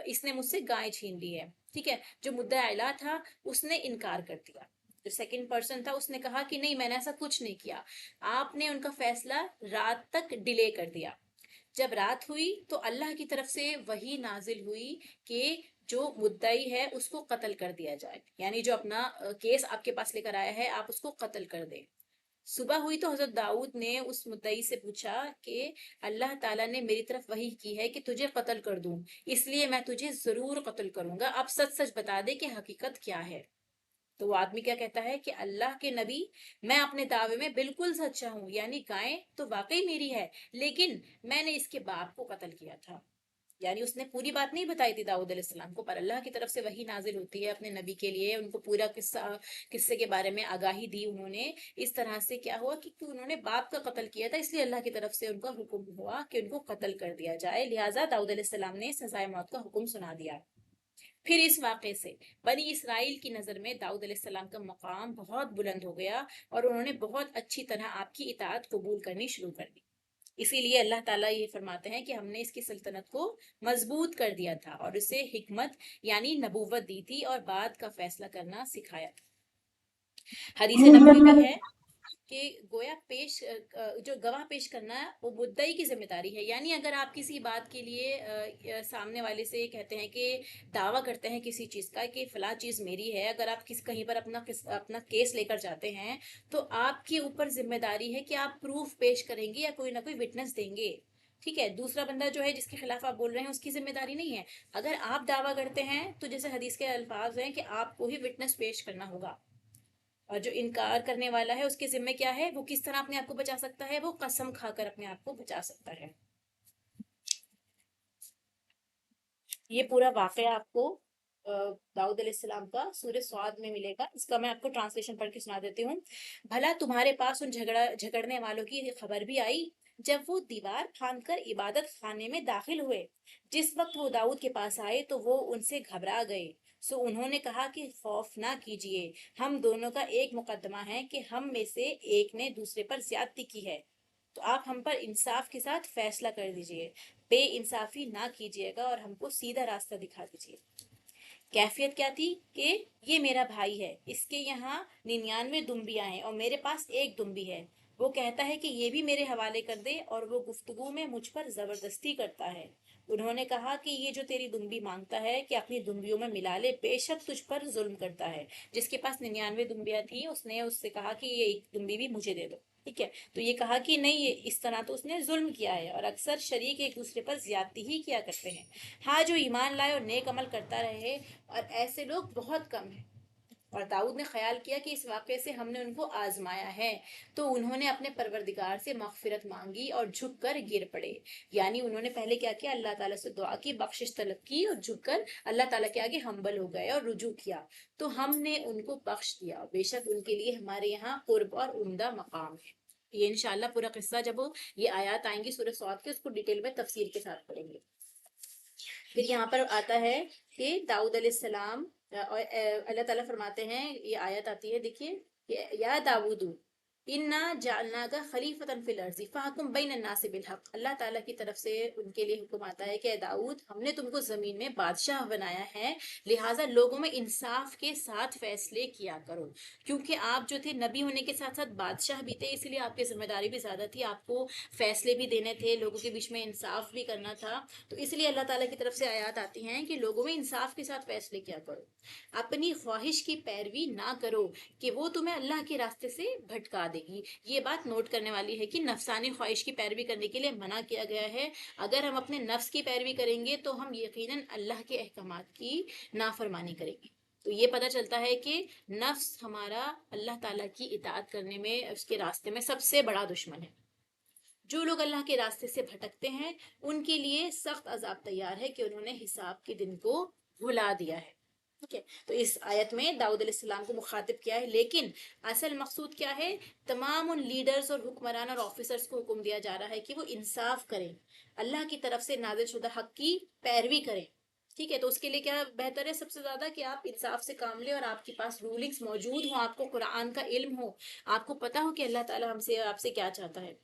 اس نے مجھ سے گائے چھین لی ہے۔ ٹھیک ہے، جو مدعی اعلیٰ تھا اس نے انکار کر دیا، جو سیکنڈ پرسن تھا اس نے کہا کہ نہیں، میں نے ایسا کچھ نہیں کیا۔ آپ نے ان کا فیصلہ رات تک ڈیلے کر دیا۔ جب رات ہوئی تو اللہ کی طرف سے وحی نازل ہوئی کہ جو مدعی ہے اس کو قتل کر دیا جائے، یعنی جو اپنا کیس آپ کے پاس لے کر آیا ہے آپ اس کو قتل کر دیں۔ صبح ہوئی تو حضرت داؤد نے اس مدعی سے پوچھا کہ اللہ تعالیٰ نے میری طرف وحی کی ہے کہ تجھے قتل کر دوں، اس لیے میں تجھے ضرور قتل کروں گا، اب سچ سچ بتا دے کہ حقیقت کیا ہے۔ تو وہ آدمی کیا کہتا ہے کہ اللہ کے نبی، میں اپنے دعوے میں بالکل سچا ہوں، یعنی گائے تو واقعی میری ہے، لیکن میں نے اس کے باپ کو قتل کیا تھا۔ یعنی اس نے پوری بات نہیں بتائی تھی داؤد علیہ السلام کو، پر اللہ کی طرف سے وحی نازل ہوتی ہے اپنے نبی کے لیے، ان کو پورا قصے کے بارے میں آگاہی دی انہوں نے۔ اس طرح سے کیا ہوا کہ انہوں نے باپ کا قتل کیا تھا، اس لیے اللہ کی طرف سے ان کا حکم ہوا کہ ان کو قتل کر دیا جائے، لہٰذا داؤد علیہ السلام نے سزائے موت کا حکم سنا دیا۔ پھر اس واقعے سے بنی اسرائیل کی نظر میں داؤد علیہ السلام کا مقام بہت بلند ہو گیا اور انہوں نے بہت اچھی طرح آپ کی اطاعت قبول کرنی شروع کر دی۔ اسی لیے اللہ تعالیٰ یہ فرماتے ہیں کہ ہم نے اس کی سلطنت کو مضبوط کر دیا تھا اور اسے حکمت یعنی نبوت دی تھی اور بات کا فیصلہ کرنا سکھایا تھا۔ حدیث نبوی بھی ہے کہ گویا جو گواہ پیش کرنا ہے وہ مدعی کی ذمہ داری ہے، یعنی اگر آپ کسی بات کے لیے سامنے والے سے کہتے ہیں کہ دعویٰ کرتے ہیں کسی چیز کا کہ فلاں چیز میری ہے، اگر آپ کہیں پر اپنا کیس لے کر جاتے ہیں تو آپ کے اوپر ذمہ داری ہے کہ آپ پروف پیش کریں گے یا کوئی نہ کوئی وٹنس دیں گے۔ ٹھیک ہے، دوسرا بندہ جو ہے جس کے خلاف آپ بول رہے ہیں اس کی ذمہ داری نہیں ہے۔ اگر آپ دعویٰ کرتے ہیں تو جیسے حدیث کے الفاظ ہیں کہ آپ کو ہی وٹنس پیش کرنا ہوگا، اور جو انکار کرنے والا ہے اس کے ذمہ کیا ہے، وہ کس طرح اپنے آپ کو بچا سکتا ہے، وہ قسم کھا کر اپنے آپ کو بچا سکتا ہے۔ یہ پورا واقعہ آپ کو داؤد علیہ السلام کا سورہ صاد میں ملے گا، اس کا میں آپ کو ٹرانسلیشن پڑھ کے سنا دیتی ہوں۔ بھلا تمہارے پاس ان جھگڑنے والوں کی خبر بھی آئی جب وہ دیوار پھاند کر عبادت خانے میں داخل ہوئے؟ جس وقت وہ داؤد کے پاس آئے تو وہ ان سے گھبرا گئے سو انہوں نے کہا کہ خوف نہ کیجئے، ہم دونوں کا ایک مقدمہ ہے کہ ہم میں سے ایک نے دوسرے پر زیادتی کی ہے، تو آپ ہم پر انصاف کے ساتھ فیصلہ کر دیجئے، بے انصافی نہ کیجئے گا اور ہم کو سیدھا راستہ دکھا دیجئے۔ کیفیت کیا تھی کہ یہ میرا بھائی ہے، اس کے یہاں 99 دمبیاں ہیں اور میرے پاس ایک دمبی ہے، وہ کہتا ہے کہ یہ بھی میرے حوالے کر دے اور وہ گفتگو میں مجھ پر زبردستی کرتا ہے۔ انہوں نے کہا کہ یہ جو تیری دمبی مانگتا ہے کہ اپنی دمبیوں میں ملا لے، بے شک تجھ پر ظلم کرتا ہے۔ جس کے پاس 99 دمبیاں تھیں اس نے اس سے کہا کہ یہ ایک دمبی بھی مجھے دے دو، ٹھیک ہے، تو یہ کہا کہ نہیں، یہ اس طرح تو اس نے ظلم کیا ہے، اور اکثر شریک ایک دوسرے پر زیادتی ہی کیا کرتے ہیں، ہاں جو ایمان لائے اور نیک عمل کرتا رہے، اور ایسے لوگ بہت کم ہیں۔ اور داؤد نے خیال کیا کہ اس واقعے سے ہم نے ان کو آزمایا ہے، تو انہوں نے اپنے پروردگار سے مغفرت مانگی اور جھک کر گر پڑے، یعنی انہوں نے پہلے کیا کیا، اللہ تعالیٰ سے دعا کی، بخشش طلب کی اور جھک کر اللہ تعالیٰ کے آگے ہمبل ہو گئے اور رجوع کیا، تو ہم نے ان کو بخش دیا، بے شک ان کے لیے ہمارے یہاں قرب اور عمدہ مقام ہے۔ یہ انشاءاللہ پورا قصہ جب یہ آیات آئیں گی سورہ صاد کے، اس کو ڈیٹیل میں تفسیر کے ساتھ پڑھیں گے۔ پھر یہاں پر آتا ہے کہ داؤد علیہ السلام اور اللہ تعالیٰ فرماتے ہیں، یہ آیت آتی ہے، دیکھیے، یا داؤد انا جعلناک خلیفۃ فی الارض فاحکم بین الناس بالحق، اللہ تعالیٰ کی طرف سے ان کے لیے حکم آتا ہے کہ اے داؤد، ہم نے تم کو زمین میں بادشاہ بنایا ہے، لہٰذا لوگوں میں انصاف کے ساتھ فیصلے کیا کرو، کیونکہ آپ جو تھے نبی ہونے کے ساتھ ساتھ بادشاہ بھی تھے، اس لیے آپ کی ذمہ داری بھی زیادہ تھی، آپ کو فیصلے بھی دینے تھے، لوگوں کے بیچ میں انصاف بھی کرنا تھا، تو اس لیے اللہ تعالیٰ کی طرف سے آیات آتی ہیں کہ لوگوں میں انصاف کے ساتھ فیصلے کیا کرو، اپنی خواہش کی پیروی نہ کرو کہ وہ تمہیں اللہ کے راستے سے بھٹکا دے گی۔ یہ بات نوٹ کرنے والی ہے کہ نفسانی خواہش کی پیروی کرنے کے لیے منع کیا گیا ہے، اگر ہم اپنے نفس کی پیروی کریں گے تو ہم یقیناً اللہ کے احکامات کی نافرمانی کریں گے۔ تو یہ پتہ چلتا ہے کہ نفس ہمارا اللہ تعالیٰ کی اطاعت کرنے میں، اس کے راستے میں سب سے بڑا دشمن ہے۔ جو لوگ اللہ کے راستے سے بھٹکتے ہیں ان کے لیے سخت عذاب تیار ہے کہ انہوں نے حساب کے دن کو بھلا دیا ہے، ٹھیک ہے، تو اس آیت میں داؤد علیہ السلام کو مخاطب کیا ہے، لیکن اصل مقصود کیا ہے، تمام ان لیڈرز اور حکمران اور آفیسرز کو حکم دیا جا رہا ہے کہ وہ انصاف کریں، اللہ کی طرف سے نازل شدہ حق کی پیروی کریں، ٹھیک ہے، تو اس کے لیے کیا بہتر ہے، سب سے زیادہ کہ آپ انصاف سے کام لیں اور آپ کے پاس رولنگز موجود ہوں، آپ کو قرآن کا علم ہو، آپ کو پتا ہو کہ اللہ تعالیٰ ہم سے آپ سے کیا چاہتا ہے۔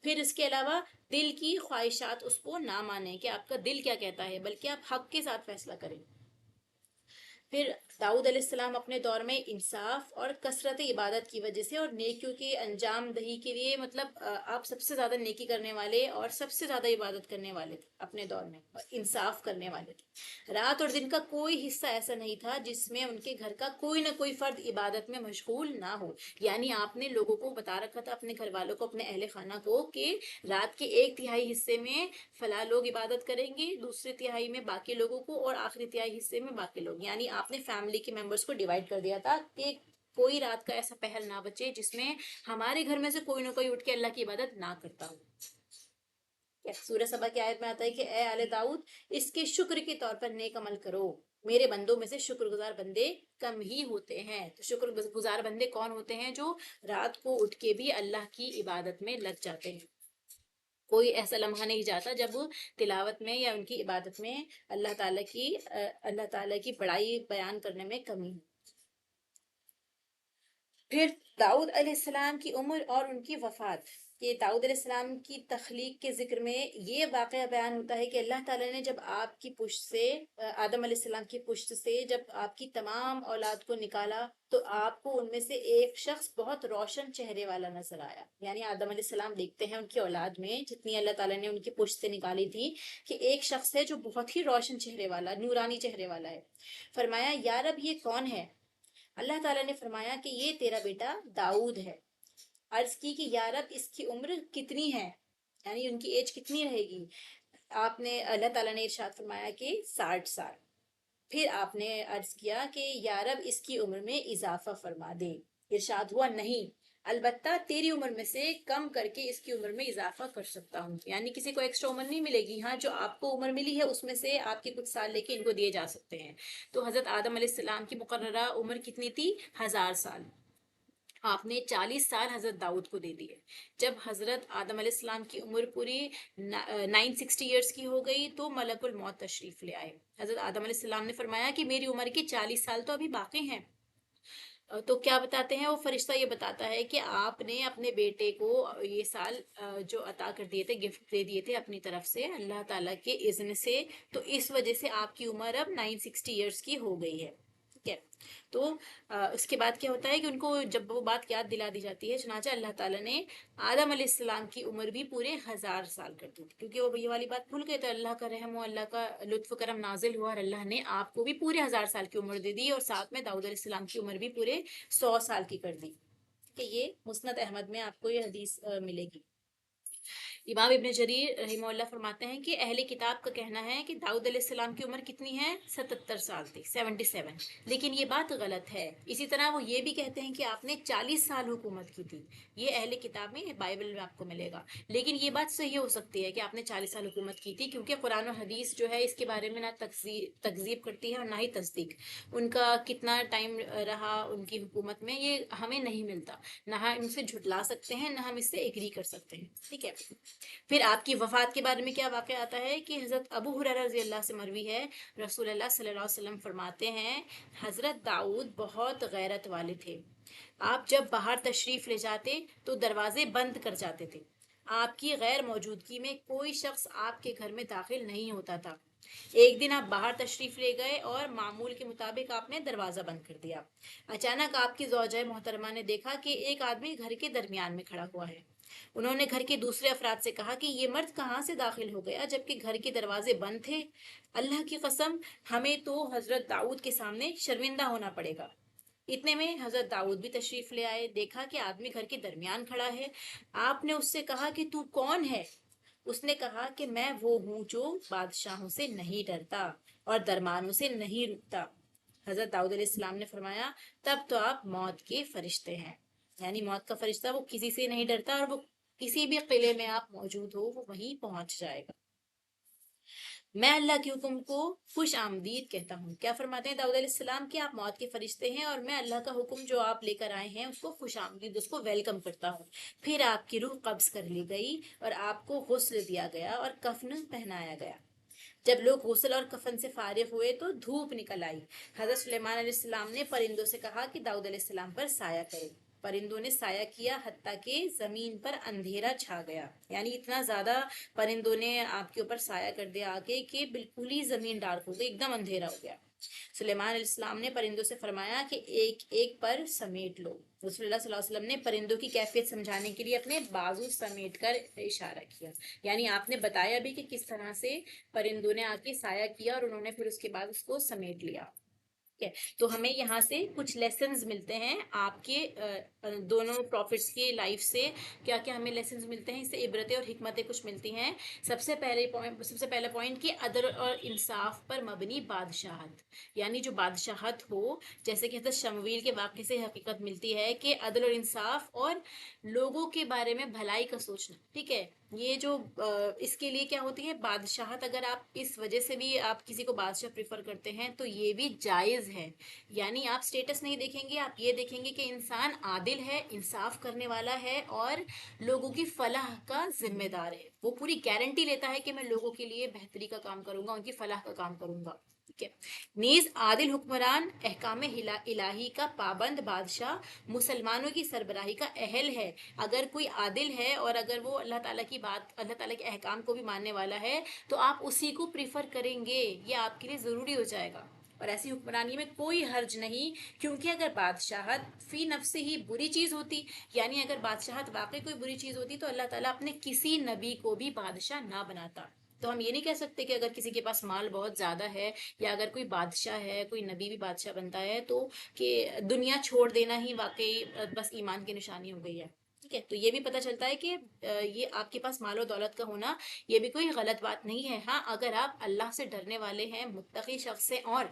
پھر اس کے علاوہ دل کی خواہشات اس کو نہ مانیں کہ آپ کا دل کیا کہتا ہے، بلکہ آپ حق کے ساتھ فیصلہ کریں۔ پھر داؤد علیہ السلام اپنے دور میں انصاف اور کثرت عبادت کی وجہ سے اور نیکیوں کے انجام دہی کے لیے، مطلب آپ سب سے زیادہ نیکی کرنے والے اور سب سے زیادہ عبادت کرنے والے تھے اپنے دور میں، اور انصاف کرنے والے تھے، رات اور دن کا کوئی حصہ ایسا نہیں تھا جس میں ان کے گھر کا کوئی نہ کوئی فرد عبادت میں مشغول نہ ہو، یعنی آپ نے لوگوں کو بتا رکھا تھا، اپنے گھر والوں کو، اپنے اہل خانہ کو، کہ رات کے 1/3 حصے میں فلاں لوگ عبادت کریں گے، دوسرے تہائی میں باقی لوگوں کو، اور آخری تہائی حصے میں باقی لوگ، یعنی آپ نے فیملی کے ممبرس کو ڈیوائڈ کر دیا تھا کہ کوئی رات کا ایسا پہر نہ بچے جس میں ہمارے گھر میں سے کوئی نہ کوئی اٹھ کے اللہ کی عبادت نہ کرتا ہو۔ سورہ سبا کی آیت میں آتا ہے کہ اے آل داؤد، اس کے شکر کے طور پر نیک عمل کرو، میرے بندوں میں سے شکر گزار بندے کم ہی ہوتے ہیں۔ تو شکر گزار بندے کون ہوتے ہیں؟ جو رات کو اٹھ کے بھی اللہ کی عبادت میں لگ جاتے ہیں، کوئی ایسا لمحہ نہیں جاتا جب تلاوت میں یا ان کی عبادت میں اللہ تعالیٰ کی بڑائی بیان کرنے میں کمی ہو۔ پھر داؤد علیہ السلام کی عمر اور ان کی وفات، کہ داؤد علیہ السلام کی تخلیق کے ذکر میں یہ واقعہ بیان ہوتا ہے کہ اللہ تعالیٰ نے جب آپ کی پشت سے، آدم علیہ السلام کی پشت سے جب آپ کی تمام اولاد کو نکالا، تو آپ کو ان میں سے ایک شخص بہت روشن چہرے والا نظر آیا، یعنی آدم علیہ السلام دیکھتے ہیں ان کی اولاد میں جتنی اللہ تعالیٰ نے ان کی پشت سے نکالی تھی، کہ ایک شخص ہے جو بہت ہی روشن چہرے والا، نورانی چہرے والا ہے۔ فرمایا یا رب یہ کون ہے؟ اللہ تعالیٰ نے فرمایا کہ یہ تیرا بیٹا داؤد ہے۔ عرض کی کہ یا رب اس کی عمر کتنی ہے، یعنی ان کی ایج کتنی رہے گی؟ اللہ تعالیٰ نے ارشاد فرمایا کہ 60 سال۔ پھر آپ نے عرض کیا کہ یا رب اس کی عمر میں اضافہ فرما دے، ارشاد ہوا نہیں، البتہ تیری عمر میں سے کم کر کے اس کی عمر میں اضافہ کر سکتا ہوں، یعنی کسی کو ایکسٹرا عمر نہیں ملے گی، ہاں جو آپ کو عمر ملی ہے اس میں سے آپ کے کچھ سال لے کے ان کو دیے جا سکتے ہیں۔ تو حضرت آدم علیہ السلام کی مقررہ عمر کتنی تھی؟ 1000 سال، آپ نے 40 سال حضرت داؤد کو دے دیے. جب حضرت آدم علیہ السلام کی عمر پوری 960 ایئرس کی ہو گئی تو ملک الموت تشریف لے آئے. حضرت آدم علیہ السلام نے فرمایا کہ میری عمر کے 40 سال تو ابھی باقی ہیں. تو کیا بتاتے ہیں وہ فرشتہ؟ یہ بتاتا ہے کہ آپ نے اپنے بیٹے کو یہ سال جو عطا کر دیے تھے، گفٹ دے دیے تھے اپنی طرف سے اللہ تعالیٰ کے اذن سے، تو اس وجہ سے آپ کی عمر اب 960 ایئرس کی ہو گئی ہے. ٹھیک ہے. تو اس کے بعد کیا ہوتا ہے کہ ان کو جب وہ بات یاد دلا دی جاتی ہے، چنانچہ اللہ تعالیٰ نے آدم علیہ السلام کی عمر بھی پورے 1000 سال کر دی تھی، کیونکہ وہ یہ والی بات بھول گئے. تو اللہ کا رحم و اللہ کا لطف و کرم نازل ہوا اور اللہ نے آپ کو بھی پورے 1000 سال کی عمر دے دی، اور ساتھ میں داؤد علیہ السلام کی عمر بھی پورے 100 سال کی کر دی. کہ یہ مسند احمد میں آپ کو یہ حدیث ملے گی. امام ابن جریر رحمہ اللہ فرماتے ہیں کہ اہل کتاب کا کہنا ہے کہ داؤد علیہ السلام کی عمر کتنی ہے؟ 77 سال تھی، 77. لیکن یہ بات غلط ہے. اسی طرح وہ یہ بھی کہتے ہیں کہ آپ نے 40 سال حکومت کی تھی. یہ اہل کتاب میں، بائبل میں آپ کو ملے گا. لیکن یہ بات صحیح ہو سکتی ہے کہ آپ نے 40 سال حکومت کی تھی، کیونکہ قرآن و حدیث جو ہے اس کے بارے میں نہ تکذیب کرتی ہے اور نہ ہی تصدیق. ان کا کتنا ٹائم رہا ان کی حکومت میں یہ ہمیں نہیں ملتا، نہ ہم ان سے جھٹلا سکتے ہیں نہ ہم اس سے ایگری کر سکتے ہیں. ٹھیک ہے. پھر آپ کی وفات کے بارے میں کیا واقعہ آتا ہے کہ حضرت ابو ہریرہ رضی اللہ سے مروی ہے، رسول اللہ صلی اللہ علیہ وسلم فرماتے ہیں حضرت داؤد بہت غیرت والے تھے. آپ جب باہر تشریف لے جاتے تو دروازے بند کر جاتے تھے. آپ کی غیر موجودگی میں کوئی شخص آپ کے گھر میں داخل نہیں ہوتا تھا. ایک دن آپ باہر تشریف لے گئے اور معمول کے مطابق آپ نے دروازہ بند کر دیا. اچانک آپ کی زوجہ محترمہ نے دیکھا کہ ایک آدمی گھر کے درمیان میں کھڑا ہوا ہے. انہوں نے گھر کے دوسرے افراد سے کہا کہ یہ مرد کہاں سے داخل ہو گیا جبکہ گھر کے دروازے بند تھے؟ اللہ کی قسم، ہمیں تو حضرت داؤد کے سامنے شرمندہ ہونا پڑے گا. اتنے میں حضرت داؤد بھی تشریف لے آئے. دیکھا کہ آدمی گھر کے درمیان کھڑا ہے. آپ نے اس سے کہا کہ تو کون ہے؟ اس نے کہا کہ میں وہ ہوں جو بادشاہوں سے نہیں ڈرتا اور درمانوں سے نہیں رکتا. حضرت داؤد علیہ السلام نے فرمایا تب تو آپ موت کے فرشتے ہیں. یعنی موت کا فرشتہ وہ کسی سے نہیں ڈرتا اور وہ کسی بھی قلعے میں آپ موجود ہو وہ وہیں پہنچ جائے گا. میں اللہ کے حکم کو خوش آمدید کہتا ہوں. کیا فرماتے ہیں داؤد علیہ السلام کہ آپ موت کے فرشتے ہیں اور میں اللہ کا حکم جو آپ لے کر آئے ہیں اس کو خوش آمدید، اس کو ویلکم کرتا ہوں. پھر آپ کی روح قبض کر لی گئی اور آپ کو غسل دیا گیا اور کفن پہنایا گیا. جب لوگ غسل اور کفن سے فارغ ہوئے تو دھوپ نکل آئی. حضرت سلیمان علیہ السلام نے پرندوں سے کہا کہ داؤد علیہ السلام پر سایہ کرے. پرندوں نے سایہ کیا حتیٰ کہ زمین پر اندھیرا چھا گیا. یعنی اتنا زیادہ پرندوں نے آپ کے اوپر سایہ کر دیا آگے کہ بالکل ہی زمین ڈارک ہو گئی، ایک دم اندھیرا ہو گیا. سلیمان علیہ السلام نے پرندوں سے فرمایا کہ ایک ایک پر سمیٹ لو. رسول اللہ صلی اللہ علیہ وسلم نے پرندوں کی کیفیت سمجھانے کے لیے اپنے بازو سمیٹ کر اشارہ کیا. یعنی آپ نے بتایا بھی کہ کس طرح سے پرندوں نے آ کے سایہ کیا اور انہوں نے پھر اس کے بعد اس کو سمیٹ لیا. تو ہمیں یہاں سے کچھ لیسنز ملتے ہیں آپ کے دونوں پروفٹس کی لائف سے. کیا کیا ہمیں لیسنز ملتے ہیں؟ اس سے عبرتیں اور حکمتیں کچھ ملتی ہیں. سب سے پہلا پوائنٹ کہ عدل اور انصاف پر مبنی بادشاہت. یعنی جو بادشاہت ہو، جیسے کہ حضرت شمویل کے واقعے سے حقیقت ملتی ہے کہ عدل اور انصاف اور لوگوں کے بارے میں بھلائی کا سوچنا. ٹھیک ہے. یہ جو اس کے لیے کیا ہوتی ہے بادشاہت، اگر آپ اس وجہ سے بھی آپ کسی کو بادشاہ پریفر کرتے ہیں تو یہ بھی جائز ہے. یعنی آپ سٹیٹس نہیں دیکھیں گے، آپ یہ دیکھیں گے کہ انسان عادل ہے، انصاف کرنے والا ہے اور لوگوں کی فلاح کا ذمہ دار ہے. وہ پوری گارنٹی لیتا ہے کہ میں لوگوں کے لیے بہتری کا کام کروں گا، ان کی فلاح کا کام کروں گا. ٹھیک ہے. نیز عادل حکمران، احکام الہی کا پابند بادشاہ مسلمانوں کی سربراہی کا اہل ہے. اگر کوئی عادل ہے اور اگر وہ اللہ تعالیٰ کی بات، اللہ تعالیٰ کے احکام کو بھی ماننے والا ہے تو آپ اسی کو پریفر کریں گے. یہ آپ کے لیے ضروری ہو جائے گا. اور ایسی حکمرانی میں کوئی حرج نہیں، کیونکہ اگر بادشاہت فی نفس ہی بری چیز ہوتی، یعنی اگر بادشاہت واقعی کوئی بری چیز ہوتی تو اللہ تعالیٰ اپنے کسی نبی کو بھی بادشاہ نہ بناتا. تو ہم یہ نہیں کہہ سکتے کہ اگر کسی کے پاس مال بہت زیادہ ہے یا اگر کوئی بادشاہ ہے، کوئی نبی بھی بادشاہ بنتا ہے تو کہ دنیا چھوڑ دینا ہی واقعی بس ایمان کی نشانی ہو گئی ہے. ٹھیک ہے. تو یہ بھی پتہ چلتا ہے کہ یہ آپ کے پاس مال و دولت کا ہونا یہ بھی کوئی غلط بات نہیں ہے. ہاں، اگر آپ اللہ سے ڈرنے والے ہیں، متقی شخص ہیں اور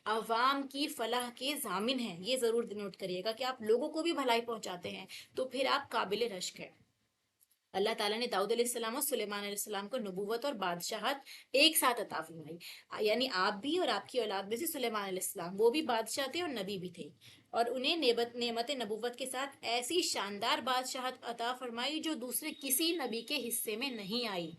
عوام کی فلاح کے ضامن ہیں، یہ ضرور نوٹ کریے گا کہ آپ لوگوں کو بھی بھلائی پہنچاتے ہیں، تو پھر آپ قابل رشک ہیں. اللہ تعالیٰ نے داؤد علیہ السلام اور سلیمان علیہ السلام کو نبوت اور بادشاہت ایک ساتھ عطا فرمائی. یعنی آپ بھی اور آپ کی اولاد میں سے سلیمان علیہ السلام وہ بھی بادشاہ تھے اور نبی بھی تھے. اور انہیں نعمت نبوت کے ساتھ ایسی شاندار بادشاہت عطا فرمائی جو دوسرے کسی نبی کے حصے میں نہیں آئی۔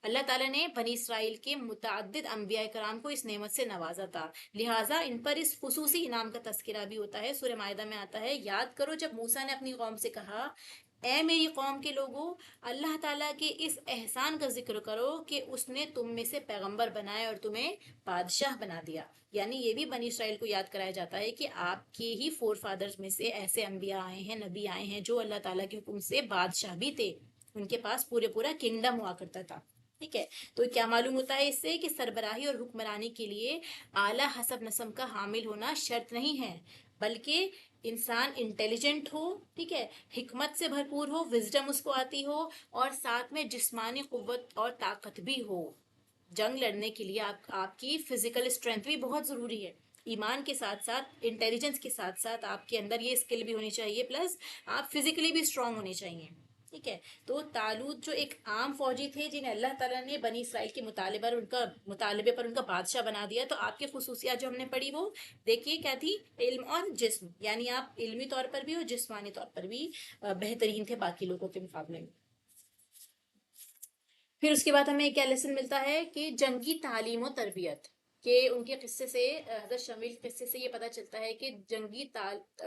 اللہ تعالیٰ نے بنی اسرائیل کے متعدد انبیاء کرام کو اس نعمت سے نوازا تھا، لہٰذا ان پر اس خصوصی انعام کا تذکرہ بھی ہوتا ہے۔ سورہ مائدہ میں آتا ہے، یاد کرو جب موسیٰ نے اپنی قوم سے کہا، اے میری قوم کے لوگوں، اللہ تعالیٰ کے اس احسان کا ذکر کرو کہ اس نے تم میں سے پیغمبر بنائے اور تمہیں بادشاہ بنا دیا۔ یعنی یہ بھی بنی اسرائیل کو یاد کرایا جاتا ہے کہ آپ کے ہی فور فادرز میں سے ایسے انبیاء آئے ہیں، نبی آئے ہیں جو اللہ تعالیٰ کے حکم سے بادشاہ بھی تھے، ان کے پاس پورا کنگڈم ہوا کرتا تھا۔ ٹھیک ہے، تو کیا معلوم ہوتا ہے اس سے کہ سربراہی اور حکمرانی کے لیے اعلیٰ حسب نسب کا حامل ہونا شرط نہیں ہے، بلکہ انسان انٹیلیجنٹ ہو، ٹھیک ہے، حکمت سے بھرپور ہو، وزڈم اس کو آتی ہو، اور ساتھ میں جسمانی قوت اور طاقت بھی ہو۔ جنگ لڑنے کے لیے آپ کی فزیکل اسٹرینتھ بھی بہت ضروری ہے۔ ایمان کے ساتھ ساتھ، انٹیلیجنس کے ساتھ ساتھ آپ کے اندر یہ اسکل بھی ہونی چاہیے، پلس آپ فزیکلی بھی اسٹرانگ ہونے چاہیے۔ ٹھیک ہے، تو طالوت جو ایک عام فوجی تھے جنہیں اللہ تعالیٰ نے بنی اسرائیل کے مطالبے پر ان کا بادشاہ بنا دیا، تو آپ کی خصوصیات جو ہم نے پڑھی وہ دیکھیے کیا تھی، علم اور جسم، یعنی آپ علمی طور پر بھی اور جسمانی طور پر بھی بہترین تھے باقی لوگوں کے مقابلے میں۔ پھر اس کے بعد ہمیں کیا لیسن ملتا ہے کہ جنگی تعلیم و تربیت، کہ ان کے قصے سے، حضرت شمیل کے قصے سے یہ پتہ چلتا ہے کہ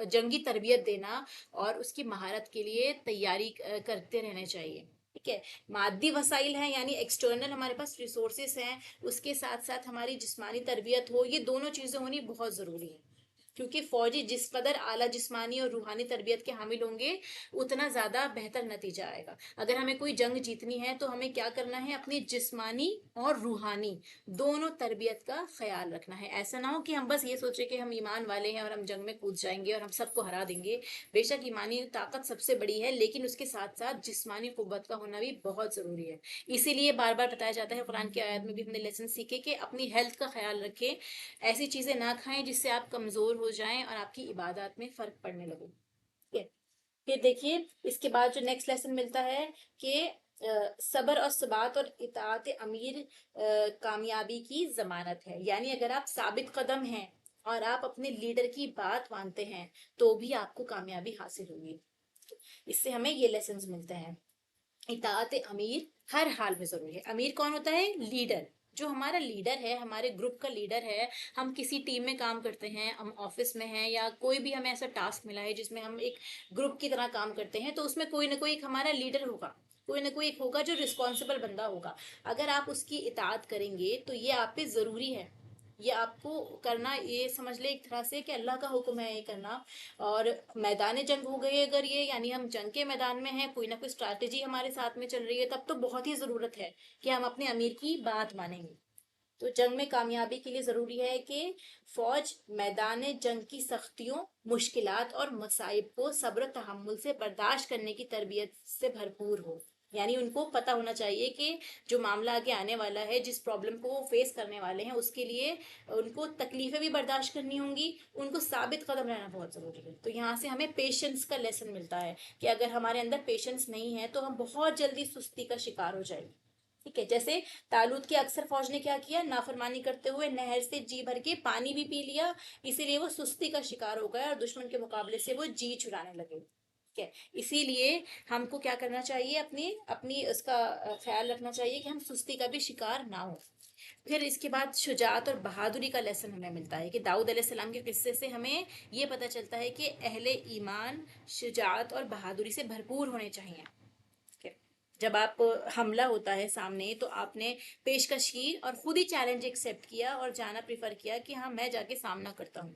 جنگی تربیت دینا اور اس کی مہارت کے لیے تیاری کرتے رہنا چاہیے۔ ٹھیک ہے، مادی وسائل ہیں یعنی ایکسٹرنل ہمارے پاس ریسورسز ہیں، اس کے ساتھ ساتھ ہماری جسمانی تربیت ہو، یہ دونوں چیزیں ہونی بہت ضروری ہیں، کیونکہ فوجی جس قدر اعلیٰ جسمانی اور روحانی تربیت کے حامل ہوں گے اتنا زیادہ بہتر نتیجہ آئے گا۔ اگر ہمیں کوئی جنگ جیتنی ہے تو ہمیں کیا کرنا ہے، اپنی جسمانی اور روحانی دونوں تربیت کا خیال رکھنا ہے۔ ایسا نہ ہو کہ ہم بس یہ سوچیں کہ ہم ایمان والے ہیں اور ہم جنگ میں کود جائیں گے اور ہم سب کو ہرا دیں گے۔ بے شک ایمانی طاقت سب سے بڑی ہے، لیکن اس کے ساتھ ساتھ جسمانی قوت کا ہونا بھی بہت ضروری ہے۔ اسی لیے بار بار بتایا جاتا ہے، قرآن کی آیات میں بھی ہم نے لیسن سیکھے کہ اپنی ہیلتھ کا خیال رکھیں، ایسی چیزیں نہ کھائیں جس سے آپ کمزور ہو جائیں اور آپ کی عبادات میں فرق پڑنے لگے۔ پھر دیکھیے اس کے بعد جو نیکسٹ لیسن ملتا ہے کہ صبر اور ثبات اور اطاعت امیر کامیابی کی ضمانت ہے، یعنی اگر آپ ثابت قدم ہیں اور آپ اپنے لیڈر کی بات مانتے ہیں تو بھی آپ کو کامیابی حاصل ہوگی۔ اس سے ہمیں یہ لیسنز ملتے ہیں، اطاعت امیر ہر حال میں ضروری ہے۔ امیر کون ہوتا ہے؟ لیڈر، جو ہمارا لیڈر ہے، ہمارے گروپ کا لیڈر ہے۔ ہم کسی ٹیم میں کام کرتے ہیں، ہم آفس میں ہیں، یا کوئی بھی ہمیں ایسا ٹاسک ملا ہے جس میں ہم ایک گروپ کی طرح کام کرتے ہیں، تو اس میں کوئی نہ کوئی ایک ہمارا لیڈر ہوگا، کوئی نہ کوئی ایک ہوگا جو رسپانسبل بندہ ہوگا۔ اگر آپ اس کی اطاعت کریں گے تو یہ آپ پہ ضروری ہے، یہ آپ کو کرنا، یہ سمجھ لے ایک طرح سے کہ اللہ کا حکم ہے یہ کرنا۔ اور میدان جنگ ہو گئی اگر یہ، یعنی ہم جنگ کے میدان میں ہیں، کوئی نہ کوئی اسٹریٹجی ہمارے ساتھ میں چل رہی ہے، تب تو بہت ہی ضرورت ہے کہ ہم اپنے امیر کی بات مانیں گے۔ تو جنگ میں کامیابی کے لیے ضروری ہے کہ فوج میدان جنگ کی سختیوں، مشکلات اور مصائب کو صبر و تحمل سے برداشت کرنے کی تربیت سے بھرپور ہو، یعنی ان کو پتہ ہونا چاہیے کہ جو معاملہ آگے آنے والا ہے، جس پرابلم کو وہ فیس کرنے والے ہیں، اس کے لیے ان کو تکلیفیں بھی برداشت کرنی ہوں گی، ان کو ثابت قدم رہنا بہت ضروری ہے۔ تو یہاں سے ہمیں پیشنس کا لیسن ملتا ہے کہ اگر ہمارے اندر پیشنس نہیں ہے تو ہم بہت جلدی سستی کا شکار ہو جائیں گے۔ ٹھیک ہے، جیسے طالوت کی اکثر فوج نے کیا کیا، نافرمانی کرتے ہوئے نہر سے جی بھر کے پانی بھی پی لیا، اسی لیے وہ سستی کا شکار ہو گیا اور دشمن کے مقابلے سے وہ جی چھڑانے لگے۔ ٹھیک ہے، اسی لیے ہم کو کیا کرنا چاہیے، اپنی اس کا خیال رکھنا چاہیے کہ ہم سستی کا بھی شکار نہ ہو۔ پھر اس کے بعد شجاعت اور بہادری کا لیسن ہمیں ملتا ہے کہ داؤد علیہ السلام کے قصے سے ہمیں یہ پتہ چلتا ہے کہ اہل ایمان شجاعت اور بہادری سے بھرپور ہونے چاہیے۔ جب آپ حملہ ہوتا ہے سامنے تو آپ نے پیشکش کی اور خود ہی چیلنج ایکسیپٹ کیا اور جانا پریفر کیا کہ ہاں میں جا کے سامنا کرتا ہوں۔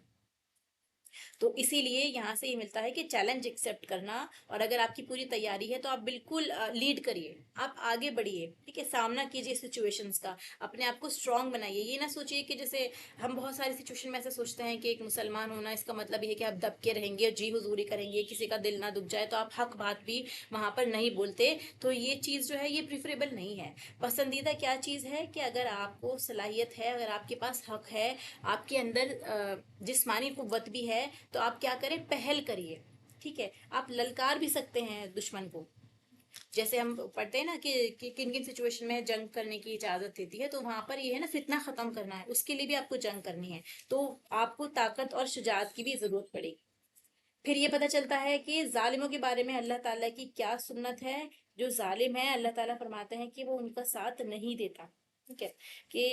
تو اسی لیے یہاں سے یہ ملتا ہے کہ چیلنج ایکسیپٹ کرنا، اور اگر آپ کی پوری تیاری ہے تو آپ بالکل لیڈ کریے، آپ آگے بڑھیے، ٹھیک ہے، سامنا کیجیے سچویشنز کا، اپنے آپ کو اسٹرانگ بنائیے۔ یہ نہ سوچیے کہ جیسے ہم بہت ساری سچویشن میں ایسا سوچتے ہیں کہ ایک مسلمان ہونا اس کا مطلب یہ ہے کہ آپ دب کے رہیں گے، جی حضوری کریں گے، کسی کا دل نہ دکھ جائے تو آپ حق بات بھی وہاں پر نہیں بولتے، تو یہ چیز جو ہے یہ پریفریبل نہیں ہے۔ پسندیدہ کیا چیز ہے کہ اگر آپ کو صلاحیت ہے، اگر آپ کے پاس حق ہے، آپ کے اندر جسمانی قوت بھی ہے، تو آپ کیا کریں، پہل کریے۔ ٹھیک ہے، آپ للکار بھی سکتے ہیں دشمن کو، جیسے ہم پڑھتے ہیں نا کہ کن کن سچویشن میں جنگ کرنے کی اجازت دیتی ہے، تو وہاں پر یہ ہے نا فتنہ ختم کرنا ہے، اس کے لیے بھی آپ کو جنگ کرنی ہے، تو آپ کو طاقت اور شجاعت کی بھی ضرورت پڑے گی۔ پھر یہ پتہ چلتا ہے کہ ظالموں کے بارے میں اللہ تعالیٰ کی کیا سنت ہے۔ جو ظالم ہے اللہ تعالیٰ فرماتے ہیں کہ وہ ان کا ساتھ نہیں دیتا، ٹھیک ہے، کہ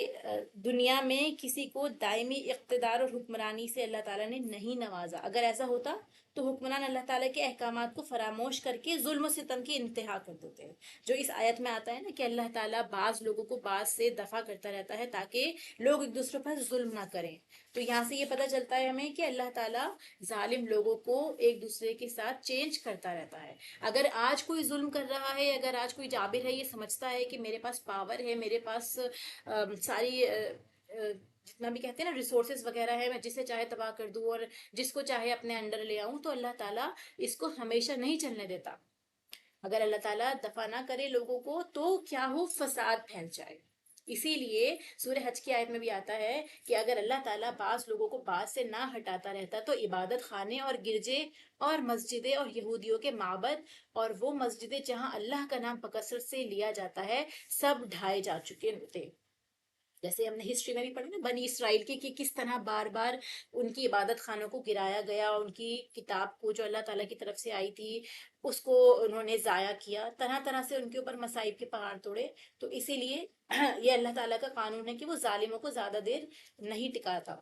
دنیا میں کسی کو دائمی اقتدار اور حکمرانی سے اللہ تعالیٰ نے نہیں نوازا۔ اگر ایسا ہوتا تو حکمران اللہ تعالیٰ کے احکامات کو فراموش کر کے ظلم و ستم کی انتہا کر دیتے ہیں۔ جو اس آیت میں آتا ہے نا کہ اللہ تعالیٰ بعض لوگوں کو بعض سے دفع کرتا رہتا ہے تاکہ لوگ ایک دوسرے پر ظلم نہ کریں، تو یہاں سے یہ پتہ چلتا ہے ہمیں کہ اللہ تعالیٰ ظالم لوگوں کو ایک دوسرے کے ساتھ چینج کرتا رہتا ہے۔ اگر آج کوئی ظلم کر رہا ہے، اگر آج کوئی جابر ہے، یہ سمجھتا ہے کہ میرے پاس پاور ہے، میرے پاس ساری جتنا بھی کہتے ہیں نا ریسورسز وغیرہ ہے، میں جسے چاہے تباہ کر دوں اور جس کو چاہے اپنے انڈر لے آؤں، تو اللہ تعالیٰ اس کو ہمیشہ نہیں چلنے دیتا۔ اگر اللہ تعالیٰ دفع نہ کرے لوگوں کو تو کیا ہو، فساد پھیل جائے۔ اسی لیے سورہ حج کی آیت میں بھی آتا ہے کہ اگر اللہ تعالیٰ بعض لوگوں کو بعض سے نہ ہٹاتا رہتا تو عبادت خانے اور گرجے اور مسجدیں اور یہودیوں کے معبد اور وہ مسجدیں جہاں اللہ کا نام بکثرت سے لیا جاتا ہے سب ڈھائے جا چکے ہوتے۔ جیسے ہم نے ہسٹری میں بھی پڑھا نا بنی اسرائیل کی، کہ کس طرح بار بار ان کی عبادت خانوں کو گرایا گیا، ان کی کتاب کو جو اللہ تعالیٰ کی طرف سے آئی تھی اس کو انہوں نے ضائع کیا، طرح طرح سے ان کے اوپر مصائب کے پہاڑ توڑے۔ تو اسی لیے یہ اللہ تعالیٰ کا قانون ہے کہ وہ ظالموں کو زیادہ دیر نہیں ٹکاتا۔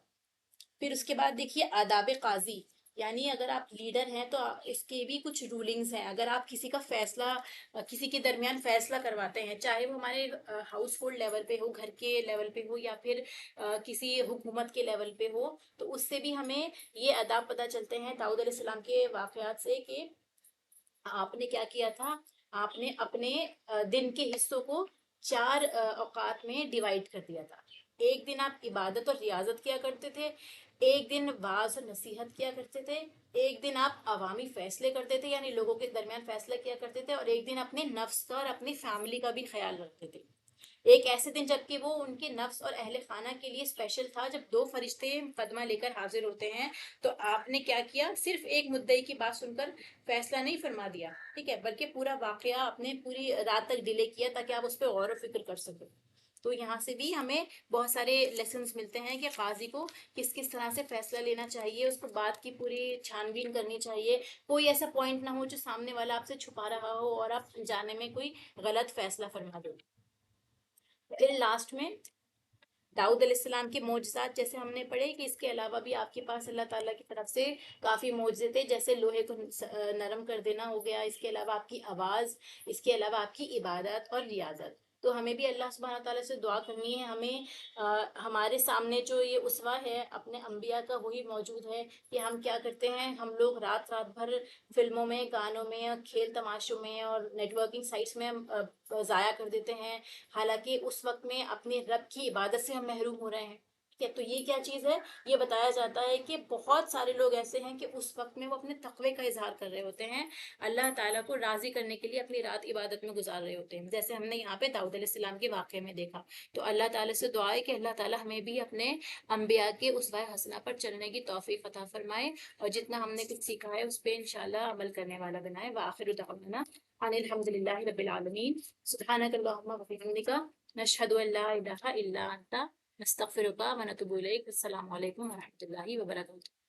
پھر اس کے بعد دیکھیے آداب قاضی، یعنی اگر آپ لیڈر ہیں تو اس کے بھی کچھ رولنگز ہیں۔ اگر آپ کسی کا فیصلہ کسی کے درمیان فیصلہ کرواتے ہیں، چاہے وہ ہمارے ہاؤس ہولڈ لیول پہ ہو، گھر کے لیول پہ ہو، یا پھر کسی حکومت کے لیول پہ ہو، تو اس سے بھی ہمیں یہ آداب پتہ چلتے ہیں داؤد علیہ السلام کے واقعات سے، کہ آپ نے کیا کیا تھا، آپ نے اپنے دن کے حصوں کو 4 اوقات میں ڈیوائیڈ کر دیا تھا۔ ایک دن آپ عبادت اور ریاضت کیا کرتے تھے، ایک دن وعظ اور نصیحت کیا کرتے تھے، ایک دن آپ عوامی فیصلے کرتے تھے یعنی لوگوں کے درمیان فیصلہ کیا کرتے تھے، اور ایک دن اپنے نفس کا اور اپنی فیملی کا بھی خیال رکھتے تھے۔ ایک ایسے دن جبکہ وہ ان کے نفس اور اہل خانہ کے لیے اسپیشل تھا، جب 2 فرشتے مقدمہ لے کر حاضر ہوتے ہیں، تو آپ نے کیا کیا، صرف ایک مدعی کی بات سن کر فیصلہ نہیں فرما دیا، ٹھیک ہے، بلکہ پورا واقعہ آپ نے پوری رات تک ڈیلے کیا تاکہ آپ اس پہ غور و فکر کر سکیں۔ تو یہاں سے بھی ہمیں بہت سارے لیسنز ملتے ہیں کہ قاضی کو کس کس طرح سے فیصلہ لینا چاہیے، اس کو بات کی پوری چھان بین کرنی چاہیے، کوئی ایسا پوائنٹ نہ ہو جو سامنے والا آپ سے چھپا رہا ہو اور آپ جانے میں کوئی غلط فیصلہ فرما دو۔ پھر لاسٹ میں داؤد علیہ السلام کے معجزات جیسے ہم نے پڑھے، کہ اس کے علاوہ بھی آپ کے پاس اللہ تعالیٰ کی طرف سے کافی معجزے تھے، جیسے لوہے کو نرم کر دینا ہو گیا، اس کے علاوہ آپ کی آواز، اس کے علاوہ آپ کی عبادت اور ریاضت۔ تو ہمیں بھی اللہ سبحانہ تعالیٰ سے دعا کرنی ہے، ہمیں ہمارے سامنے جو یہ اسوہ ہے اپنے انبیاء کا وہی موجود ہے، کہ ہم کیا کرتے ہیں، ہم لوگ رات رات بھر فلموں میں، گانوں میں، کھیل تماشوں میں اور نیٹ ورکنگ سائٹس میں ضائع کر دیتے ہیں، حالانکہ اس وقت میں اپنے رب کی عبادت سے ہم محروم ہو رہے ہیں، ٹھیک ہے۔ تو یہ کیا چیز ہے، یہ بتایا جاتا ہے کہ بہت سارے لوگ ایسے ہیں کہ اس وقت میں وہ اپنے تقوی کا اظہار کر رہے ہوتے ہیں، اللہ تعالیٰ کو راضی کرنے کے لیے اپنی رات عبادت میں گزار رہے ہوتے ہیں، جیسے ہم نے یہاں پہ داؤد علیہ السلام کے واقعے میں دیکھا۔ تو اللہ تعالیٰ سے دعا ہے کہ اللہ تعالیٰ ہمیں بھی اپنے انبیاء کے اسوہ حسنہ پر چلنے کی توفیق عطا فرمائے، اور جتنا ہم نے کچھ سیکھا ہے اس پہ انشاءاللہ عمل کرنے والا بنائے۔ وآخر دعوانا ان الحمد للہ رب العالمین، سبحانک اللہم وبحمدک، نشہد ان لا الہ الا انت، نستغفرک و نتوب الیک۔ السلام علیکم ورحمۃ اللہ وبرکاتہ۔